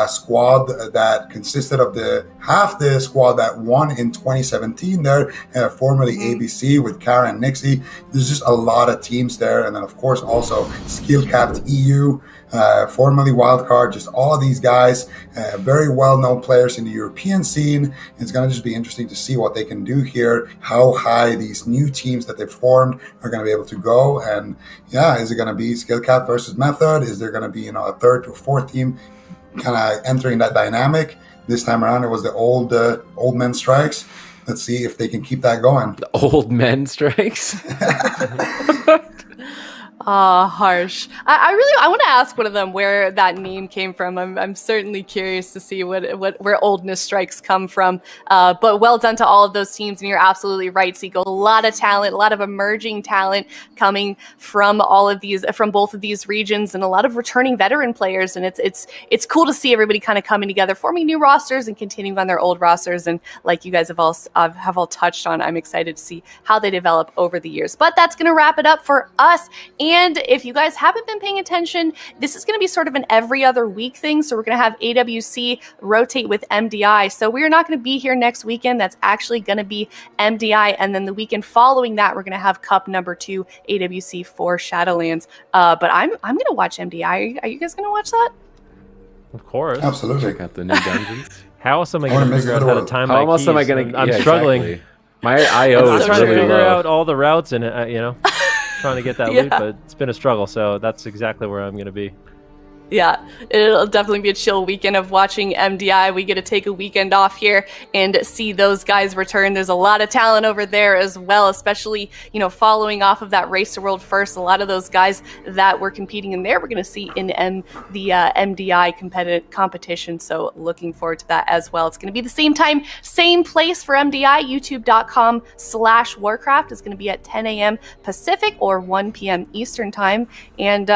[SPEAKER 1] squad that consisted of half the squad that won in 2017 there, formerly ABC with Kara and Nixie. There's just a lot of teams there. And then, of course, also Skill Capped EU, formerly Wildcard, just all of these guys, very well-known players in the European scene. It's going to just be interesting to see what they can do here, how high these new teams that they've formed are going to be able to go. And yeah, is it going to be Skill Cap versus Method? Is there going to be, a 3rd to 4th team kind of entering that dynamic? This time around, it was the old men strikes. Let's see if they can keep that going.
[SPEAKER 3] The old men strikes?
[SPEAKER 2] Harsh. I want to ask one of them where that name came from. I'm certainly curious to see where Oldness Strikes come from. But well done to all of those teams, and you're absolutely right, Seagull. A lot of talent, a lot of emerging talent coming from both of these regions, and a lot of returning veteran players. And it's cool to see everybody kind of coming together, forming new rosters and continuing on their old rosters. And like you guys have all touched on, I'm excited to see how they develop over the years. But that's going to wrap it up for us. And if you guys haven't been paying attention, this is going to be sort of an every other week thing. So we're going to have AWC rotate with MDI. So we're not going to be here next weekend. That's actually going to be MDI. And then the weekend following that, we're going to have Cup number 2, AWC for Shadowlands. But I'm going to watch MDI. Are you guys going to watch that?
[SPEAKER 4] Of course.
[SPEAKER 1] Absolutely.
[SPEAKER 3] Check out the new dungeons.
[SPEAKER 4] How else am I going to figure out how to time my keys?
[SPEAKER 3] I'm struggling.
[SPEAKER 4] Exactly.
[SPEAKER 3] My IO
[SPEAKER 4] I'm
[SPEAKER 3] is
[SPEAKER 4] trying to
[SPEAKER 3] really
[SPEAKER 4] figure
[SPEAKER 3] low.
[SPEAKER 4] out all the routes and, trying to get that
[SPEAKER 2] Yeah.
[SPEAKER 4] loot, but it's been a struggle. So that's exactly where I'm going to be.
[SPEAKER 2] Yeah, it'll definitely be a chill weekend of watching MDI. We get to take a weekend off here and see those guys return. There's a lot of talent over there as well, especially, following off of that Race to World First. A lot of those guys that were competing in there, we're going to see in the MDI competition. So looking forward to that as well. It's going to be the same time, same place for MDI, youtube.com/Warcraft. It's going to be at 10 a.m. Pacific or 1 p.m. Eastern time. And,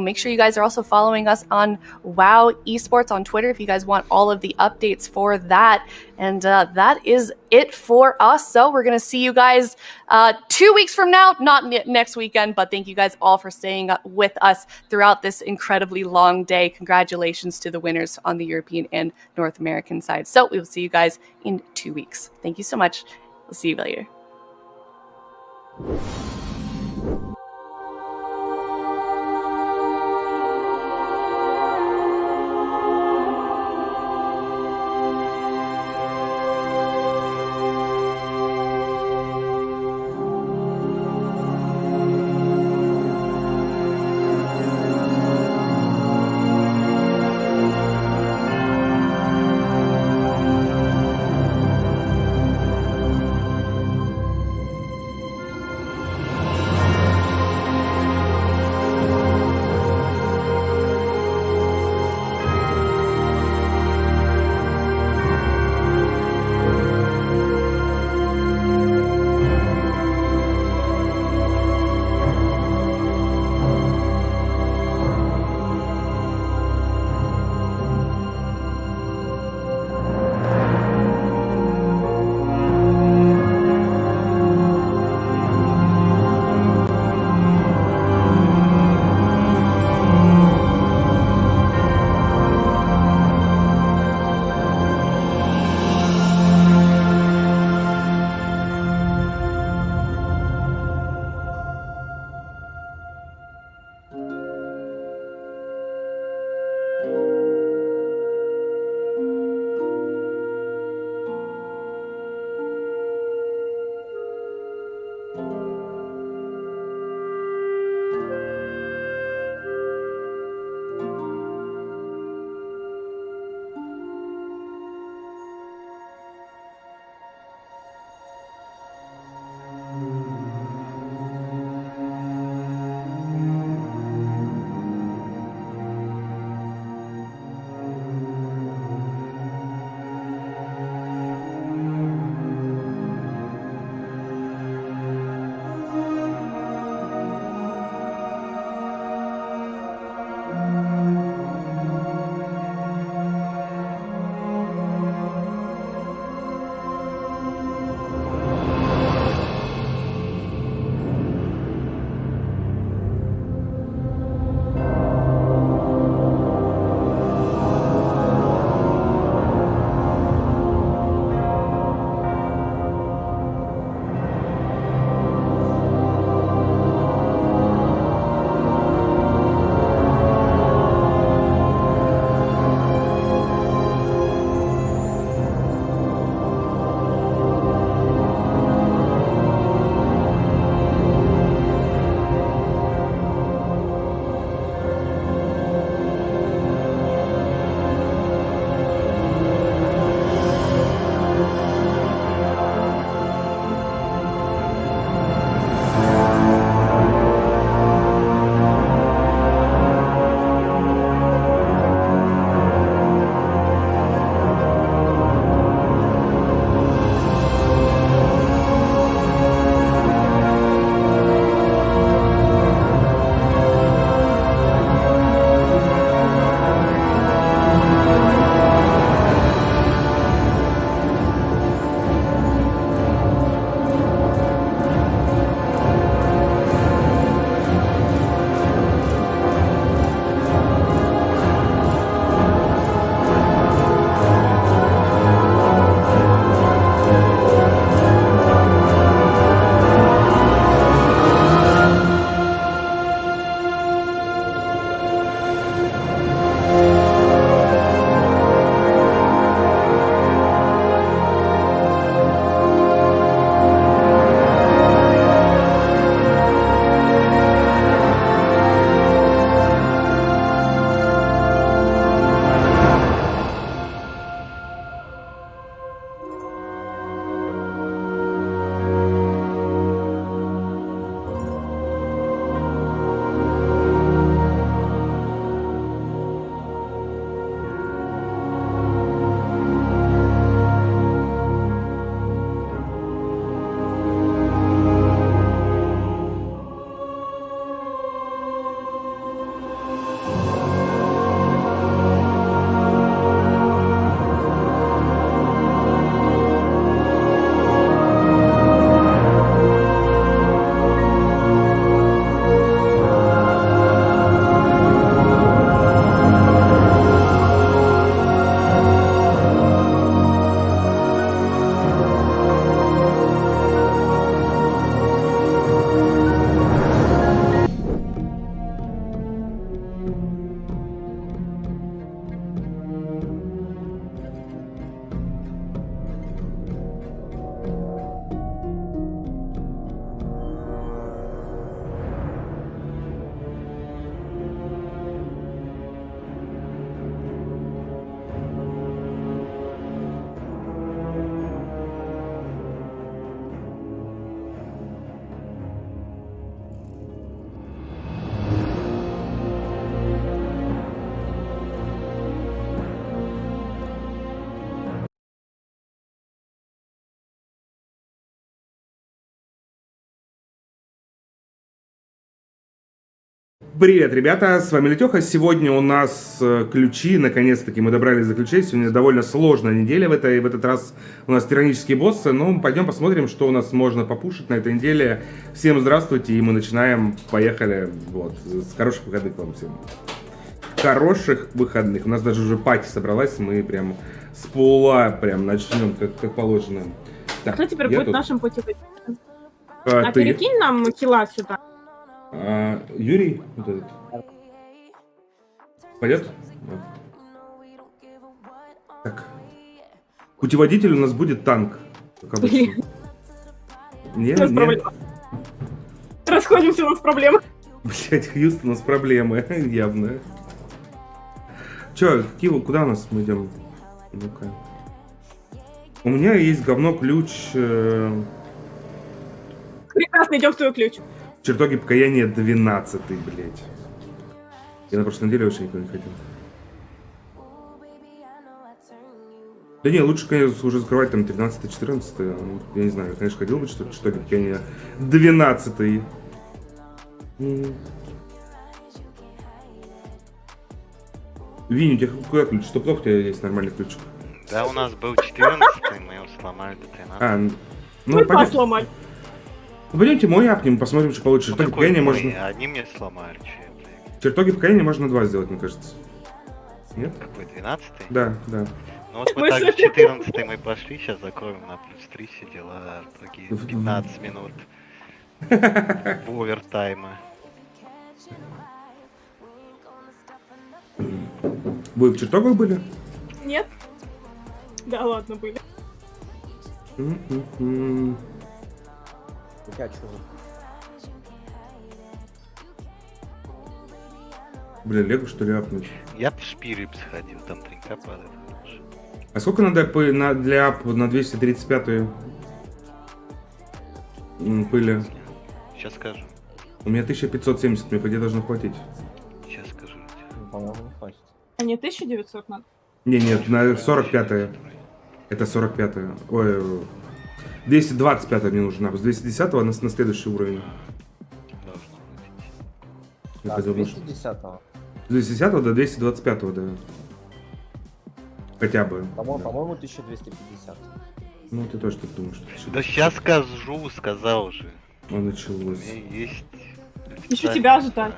[SPEAKER 2] make sure you guys are also following us on WoW Esports on Twitter if you guys want all of the updates for that. And that is it for us. So we're going to see you guys 2 weeks from now, not next weekend, but thank you guys all for staying with us throughout this incredibly long day. Congratulations to the winners on the European and North American side. So we will see you guys in 2 weeks. Thank you so much. We'll see you later.
[SPEAKER 5] Привет, ребята, с вами Летеха. Сегодня у нас ключи, наконец-таки мы добрались до ключей. Сегодня довольно сложная неделя в этот раз у нас тиранические боссы. Но пойдем посмотрим, что у нас можно попушить на этой неделе. Всем здравствуйте, и мы начинаем. Поехали. Вот, с хороших выходных вам всем. Хороших выходных. У нас даже уже пати собралась, мы прям с пола прям начнем, как положено. Так,
[SPEAKER 6] кто теперь будет
[SPEAKER 5] тут.
[SPEAKER 6] нашим путеводителем?
[SPEAKER 5] Ты.
[SPEAKER 6] Перекинь нам хила сюда.
[SPEAKER 5] Юрий, вот этот. Пойдет? Так. Путеводитель у нас будет танк. Как обычно. Не,
[SPEAKER 6] У нас проблема. Расходимся, у нас проблемы.
[SPEAKER 5] Блять, Хьюстон, у нас проблемы, явно. Че, куда у нас мы идем? Ну-ка. У меня есть говно ключ.
[SPEAKER 6] Прекрасно, идем в твой ключ.
[SPEAKER 5] Чертоги покаяния 12-й, блять. Я на прошлой неделе вообще никуда не ходил. Да не, лучше, конечно, уже закрывать там 13-14. Я не знаю, я, конечно, ходил бы, что чертоги покаяния 12-й. Винни, у тебя куда ключ? Что плохо, у тебя есть нормальный ключ?
[SPEAKER 7] Да, у нас был 14-й, мы его сломали до 13.
[SPEAKER 5] Ну,
[SPEAKER 6] Мы
[SPEAKER 5] понятно.
[SPEAKER 6] сломали.
[SPEAKER 5] Пойдемте мой апнем, посмотрим, что получится. Чертоги покаяния можно...
[SPEAKER 7] Они мне сломали, че я, блядь.
[SPEAKER 5] Чертоги покаяния можно 2 сделать, мне кажется. Нет?
[SPEAKER 7] Какой, 12-й?
[SPEAKER 5] Да, да.
[SPEAKER 7] Ну вот мы
[SPEAKER 6] Мы
[SPEAKER 7] также
[SPEAKER 6] с-
[SPEAKER 7] 14-й мы пошли, сейчас закроем на плюс 3 все дела, такие 15 минут. Овертайма.
[SPEAKER 5] Вы в чертогах были?
[SPEAKER 6] Нет? Да ладно, были.
[SPEAKER 5] Блин, Лего что ли апнуть?
[SPEAKER 7] Я в Шпирипс сходил, там 3 падает.
[SPEAKER 5] А сколько надо для ап на 235-ю пыли?
[SPEAKER 7] Сейчас скажу,
[SPEAKER 5] У меня 1570, мне по идее должно хватить.
[SPEAKER 7] сейчас скажу.
[SPEAKER 8] По-моему, не хватит.
[SPEAKER 6] А не 1900 надо?
[SPEAKER 5] Нет, на 45-я. Это 45-я. Ой, 225-я мне нужна. С 210-го на следующий уровень.
[SPEAKER 7] Должно быть.
[SPEAKER 5] Я
[SPEAKER 8] А, с
[SPEAKER 5] подумал, что-
[SPEAKER 8] 210-го.
[SPEAKER 5] С 210 до 225, да. Хотя бы.
[SPEAKER 8] По-моему, 1250.
[SPEAKER 5] Ну, ты тоже так думаешь. Что
[SPEAKER 7] Да сейчас скажу, сказал же. У
[SPEAKER 5] началось.
[SPEAKER 7] меня есть...
[SPEAKER 6] Еще тебя ожидать.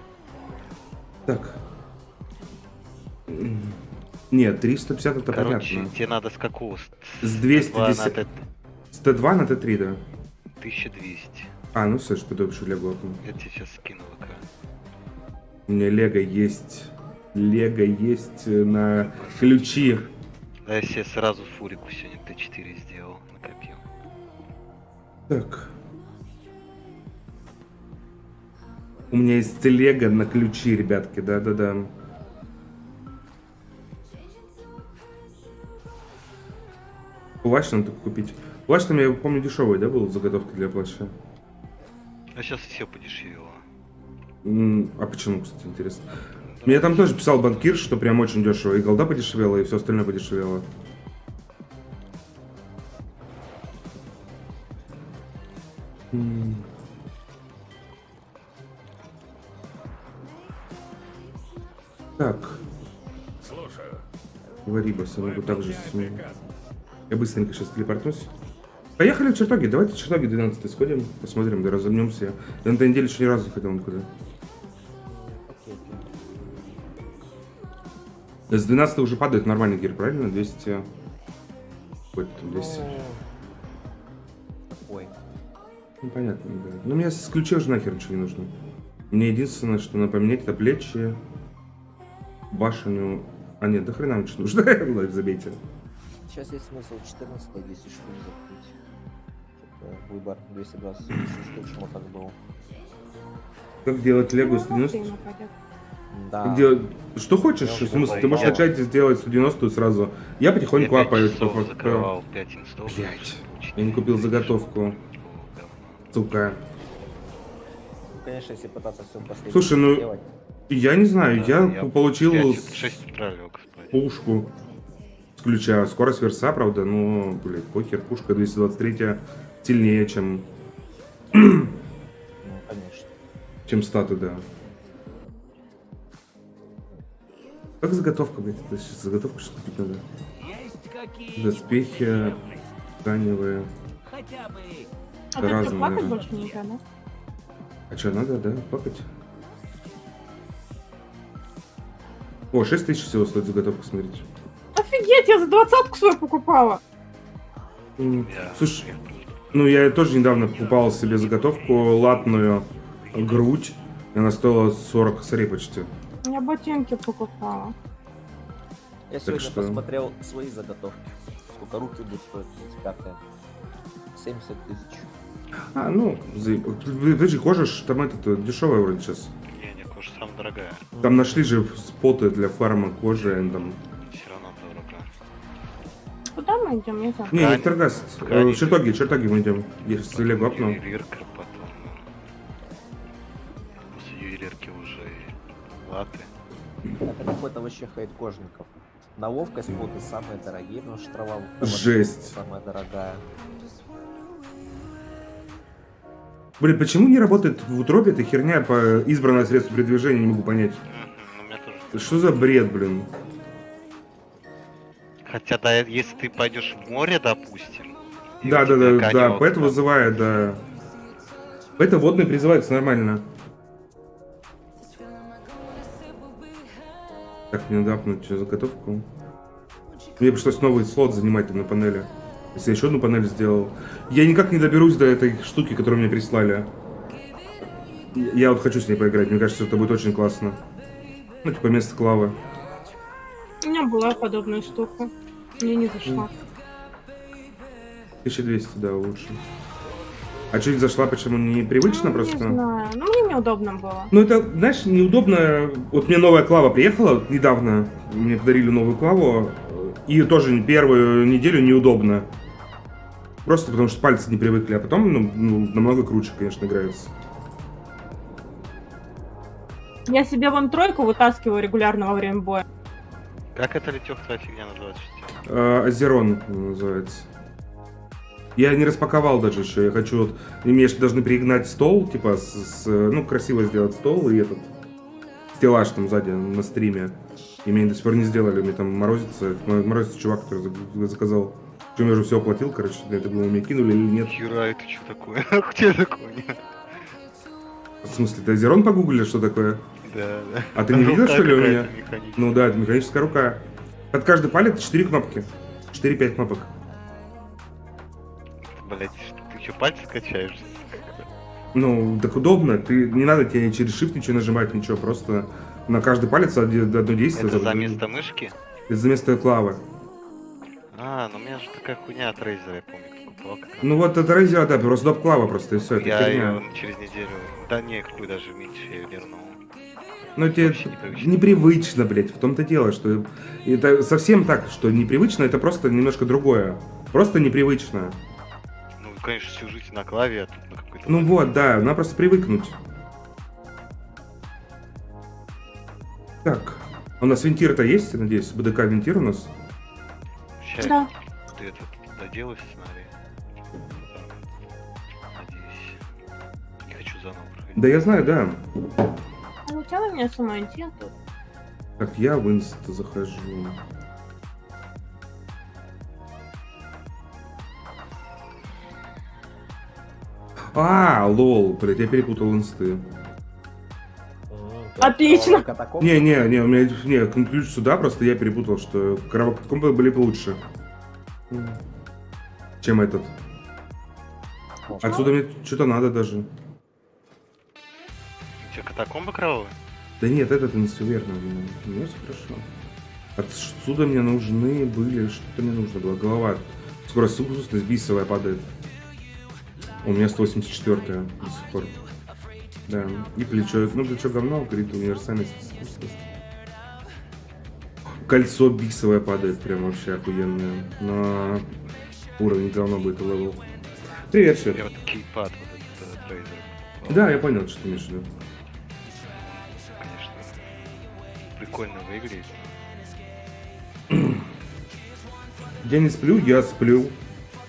[SPEAKER 5] Так. Нет, 350 это
[SPEAKER 7] Короче,
[SPEAKER 5] понятно.
[SPEAKER 7] тебе надо с какого?
[SPEAKER 5] С
[SPEAKER 7] 210.
[SPEAKER 5] 210. С Т2 на Т3, да.
[SPEAKER 7] 1200.
[SPEAKER 5] А, ну все, что еще Лего апну.
[SPEAKER 7] Я тебе сейчас скину в экран.
[SPEAKER 5] У меня Лего есть. Лего есть на ключи.
[SPEAKER 7] Да, я себе сразу фурику сегодня Т4 сделал, накопил.
[SPEAKER 5] Так. У меня есть Лего на ключи, ребятки, да-да-да. Плащ надо только купить. Плащ там, я помню, дешевый, да, был заготовка для плаща?
[SPEAKER 7] А сейчас все подешевело.
[SPEAKER 5] А почему, кстати, интересно? Мне там тоже писал банкир, что прям очень дешево. И голда подешевела, и все остальное подешевело. Так.
[SPEAKER 9] Слушаю.
[SPEAKER 5] Говори, босс, я могу также с ним. Я быстренько сейчас телепортнусь. Поехали в чертоги. Давайте в чертоги 12 сходим, посмотрим, да разомнемся. Я на этой неделе еще ни разу не ходил никуда. С 12 уже падает нормальный гир, правильно? 200... Какой-то там 200.
[SPEAKER 8] Ой.
[SPEAKER 5] Ну, понятно, да. Ну, мне с ключей уже нахер ничего не нужно. Мне единственное, что надо поменять, это плечи, башню... А нет, до хрена ничего нужно. Ладно, забейте.
[SPEAKER 8] Сейчас есть смысл 14 10 штук закрыть. Типа, выбор 226 шмоток был.
[SPEAKER 5] Как делать Лего с 90?
[SPEAKER 6] Время пойдет.
[SPEAKER 8] Да.
[SPEAKER 5] Что хочешь,
[SPEAKER 8] Я
[SPEAKER 5] в смысле, ты можешь
[SPEAKER 7] я-
[SPEAKER 5] начать сделать 190 сразу. Я потихоньку
[SPEAKER 7] Я 5
[SPEAKER 5] апаю.
[SPEAKER 7] часов
[SPEAKER 5] по-
[SPEAKER 7] закрывал 5 инстов.
[SPEAKER 5] Блять, я не купил заготовку. Сука.
[SPEAKER 8] Ну, конечно, если пытаться все последнее
[SPEAKER 5] Слушай, ну,
[SPEAKER 8] сделать.
[SPEAKER 5] Я не знаю, я получил
[SPEAKER 7] Я 6 утра лег спать.
[SPEAKER 5] пушку с ключа. Скорость верса, правда, но, блядь, покер, пушка 223 сильнее,
[SPEAKER 8] Ну, конечно.
[SPEAKER 5] чем статы, да. Как заготовка, блядь? Это сейчас заготовку что купить надо. Доспехи, тканевые.
[SPEAKER 6] А ты
[SPEAKER 5] разные,
[SPEAKER 6] что, плакать
[SPEAKER 5] наверное.
[SPEAKER 6] больше нельзя, да?
[SPEAKER 5] А что, надо, да? Плакать? О, 6 тысяч всего стоит заготовка, смотрите.
[SPEAKER 6] Офигеть, я за 20-ку свою покупала.
[SPEAKER 5] Слушай, ну я тоже недавно покупал себе заготовку латную грудь. И она стоила 40 косарей почти.
[SPEAKER 6] Я ботинки покупала.
[SPEAKER 8] Я сегодня
[SPEAKER 5] что?
[SPEAKER 8] посмотрел свои заготовки. Сколько руки будут стоить 35-е. 70 тысяч.
[SPEAKER 5] А, ну, подожди, кожа ж там это дешевая вроде сейчас.
[SPEAKER 7] Не, кожа самая дорогая.
[SPEAKER 5] Там нашли же споты для фарма кожи, они там...
[SPEAKER 7] Все равно дорого.
[SPEAKER 6] Куда мы идем? Я забыла.
[SPEAKER 5] Не, в Таргас. В чертоги мы идем. Есть Лего окно.
[SPEAKER 7] Ювелирка потом. После ювелирки уже и латы.
[SPEAKER 8] Это какой-то вообще хейт кожников. На ловкость боты самые дорогие, потому что трава
[SPEAKER 5] Жесть.
[SPEAKER 8] самая дорогая.
[SPEAKER 5] Блин, почему не работает в утробе эта херня по избранное средство передвижения, не могу понять.
[SPEAKER 7] Ну, у меня тоже.
[SPEAKER 5] Что за бред, блин?
[SPEAKER 7] Хотя, да, если ты пойдешь в море, допустим. и
[SPEAKER 5] Да,
[SPEAKER 7] у тебя
[SPEAKER 5] да,
[SPEAKER 7] конёк,
[SPEAKER 5] поэт вызывает, да. Это водный призывается нормально. Так, мне надо апнуть заготовку. Мне пришлось новый слот занимать там на панели. Если я еще одну панель сделал. Я никак не доберусь до этой штуки, которую мне прислали. Я вот хочу с ней поиграть, мне кажется, это будет очень классно. Ну, типа вместо клавы.
[SPEAKER 6] У меня была подобная штука. Мне не зашла.
[SPEAKER 5] 1200, да, лучше. А чуть зашла, почему непривычно
[SPEAKER 6] Не
[SPEAKER 5] просто?
[SPEAKER 6] знаю. Ну, мне неудобно было.
[SPEAKER 5] Ну, это, знаешь, неудобно. Вот мне новая клава приехала вот недавно. Мне подарили новую клаву. И тоже первую неделю неудобно. Просто потому что пальцы не привыкли. А потом, ну, намного круче, конечно, играется.
[SPEAKER 6] Я себе вон тройку вытаскиваю регулярно во время боя.
[SPEAKER 7] Как эта летёхтая фигня называется?
[SPEAKER 5] Азерон называется. Я не распаковал даже еще. Я хочу вот... И мне же должны пригнать стол, типа, ну, красиво сделать стол и этот... Стеллаж там сзади на стриме. И мне до сих пор не сделали. Мне там морозится чувак, который заказал. Причем я уже все оплатил, короче. Я так думал, мне кинули или нет.
[SPEAKER 7] Хера, это что такое? У тебя такое нет?
[SPEAKER 5] В смысле, ты Азерон погуглишь, что такое?
[SPEAKER 7] Да, да.
[SPEAKER 5] А ты не видел, что ли, у меня?
[SPEAKER 7] Механическая.
[SPEAKER 5] Ну да, это механическая рука. Под каждый палец 4 кнопки. 4-5 кнопок.
[SPEAKER 7] Блять, ты еще пальцы качаешь?
[SPEAKER 5] Ну, так удобно. Ты не надо тебе через shift ничего нажимать, ничего. Просто на каждый палец одно действие.
[SPEAKER 7] Это за место мышки?
[SPEAKER 5] Это за место клавы.
[SPEAKER 7] А, ну у меня же такая хуйня от Razer, я помню, покупал.
[SPEAKER 5] Ну вот это Razer, да, просто доп клава просто, и все, это
[SPEAKER 7] Я
[SPEAKER 5] херня.
[SPEAKER 7] ее через неделю... Да не, какую даже меньше я вернул.
[SPEAKER 5] Ну тебе
[SPEAKER 7] Вообще непривычно.
[SPEAKER 5] непривычно, блядь, в том-то дело, что это совсем так, что непривычно, это просто немножко другое. Просто непривычно.
[SPEAKER 7] Ну, конечно, всю жизнь на клаве, а тут на какой-то...
[SPEAKER 5] Ну вот, да, надо просто привыкнуть. Так, у нас винтир-то есть, я надеюсь, БДК винтир у нас?
[SPEAKER 7] Сейчас
[SPEAKER 6] Да.
[SPEAKER 7] ты это доделай сценарий. Надеюсь. Не хочу заново проходить.
[SPEAKER 5] Да я знаю, да.
[SPEAKER 6] А у тебя у меня сама тут.
[SPEAKER 5] Так, я в инст захожу. А, лол, блядь, я перепутал инсты.
[SPEAKER 6] Отлично.
[SPEAKER 5] Не, у меня ключ сюда, просто я перепутал, что катакомбы были бы лучше, чем этот. Отсюда мне что-то надо даже.
[SPEAKER 7] У тебя катакомбы кровавые?
[SPEAKER 5] Да нет, этот не все верно. У меня все хорошо. Отсюда мне нужны были, что-то мне нужно было. Голова. Скорость сухостность бисовая падает. У меня 184 до сих пор. Да, и плечо. Ну, плечо говно, говорит, универсальность. Кольцо бисовое падает, прям вообще охуенное. На уровень говно будет левел. Привет, Шеф.
[SPEAKER 7] Я вот кейпад, вот этот Razer.
[SPEAKER 5] Да, я понял, что ты имеешь в виду.
[SPEAKER 7] Конечно. Прикольно выглядит.
[SPEAKER 5] Я не сплю, я сплю.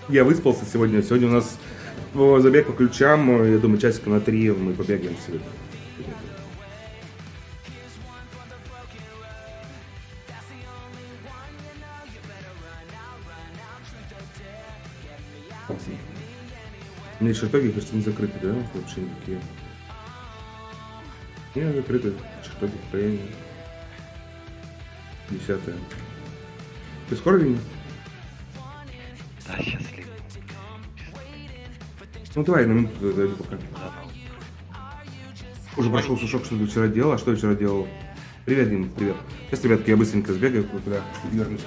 [SPEAKER 5] Я выспался сегодня. Сегодня у нас забег по ключам. Я думаю, часика на 3 мы побегаем сегодня. Мне чертоги, кажется, не закрыты, да? Вообще никакие. Не, закрыты. Чертоги, строение. 10-е. Ты скоро или нет?
[SPEAKER 7] Да, счастлив.
[SPEAKER 5] Ну давай, на минуту дойду пока. Уже прошел сушок, что ты вчера делал. А что я вчера делал? Привет, Дим, привет. Сейчас, ребятки, я быстренько сбегаю туда и вернусь.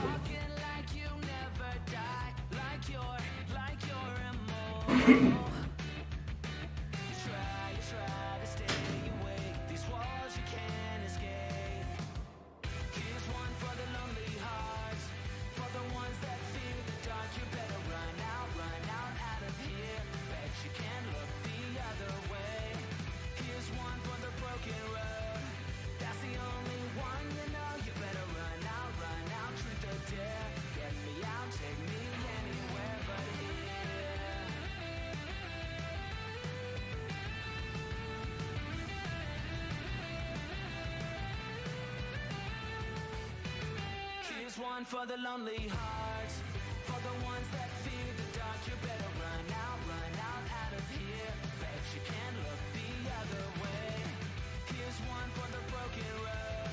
[SPEAKER 10] One for the lonely hearts, for the ones that fear the dark. You better run out of here. Bet you can't look the other way. Here's one for the broken road.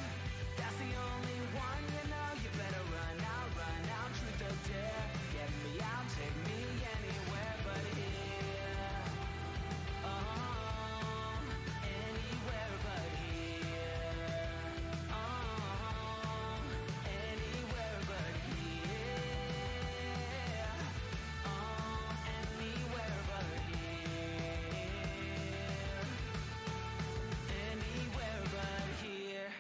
[SPEAKER 10] That's the only one, you know. You better run out, truth or dare. Get me out, take me anywhere but here. Anywhere but here. Anywhere but here. Anywhere but here. Anywhere but here.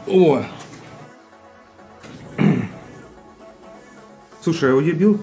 [SPEAKER 5] О! Слушай, а уебил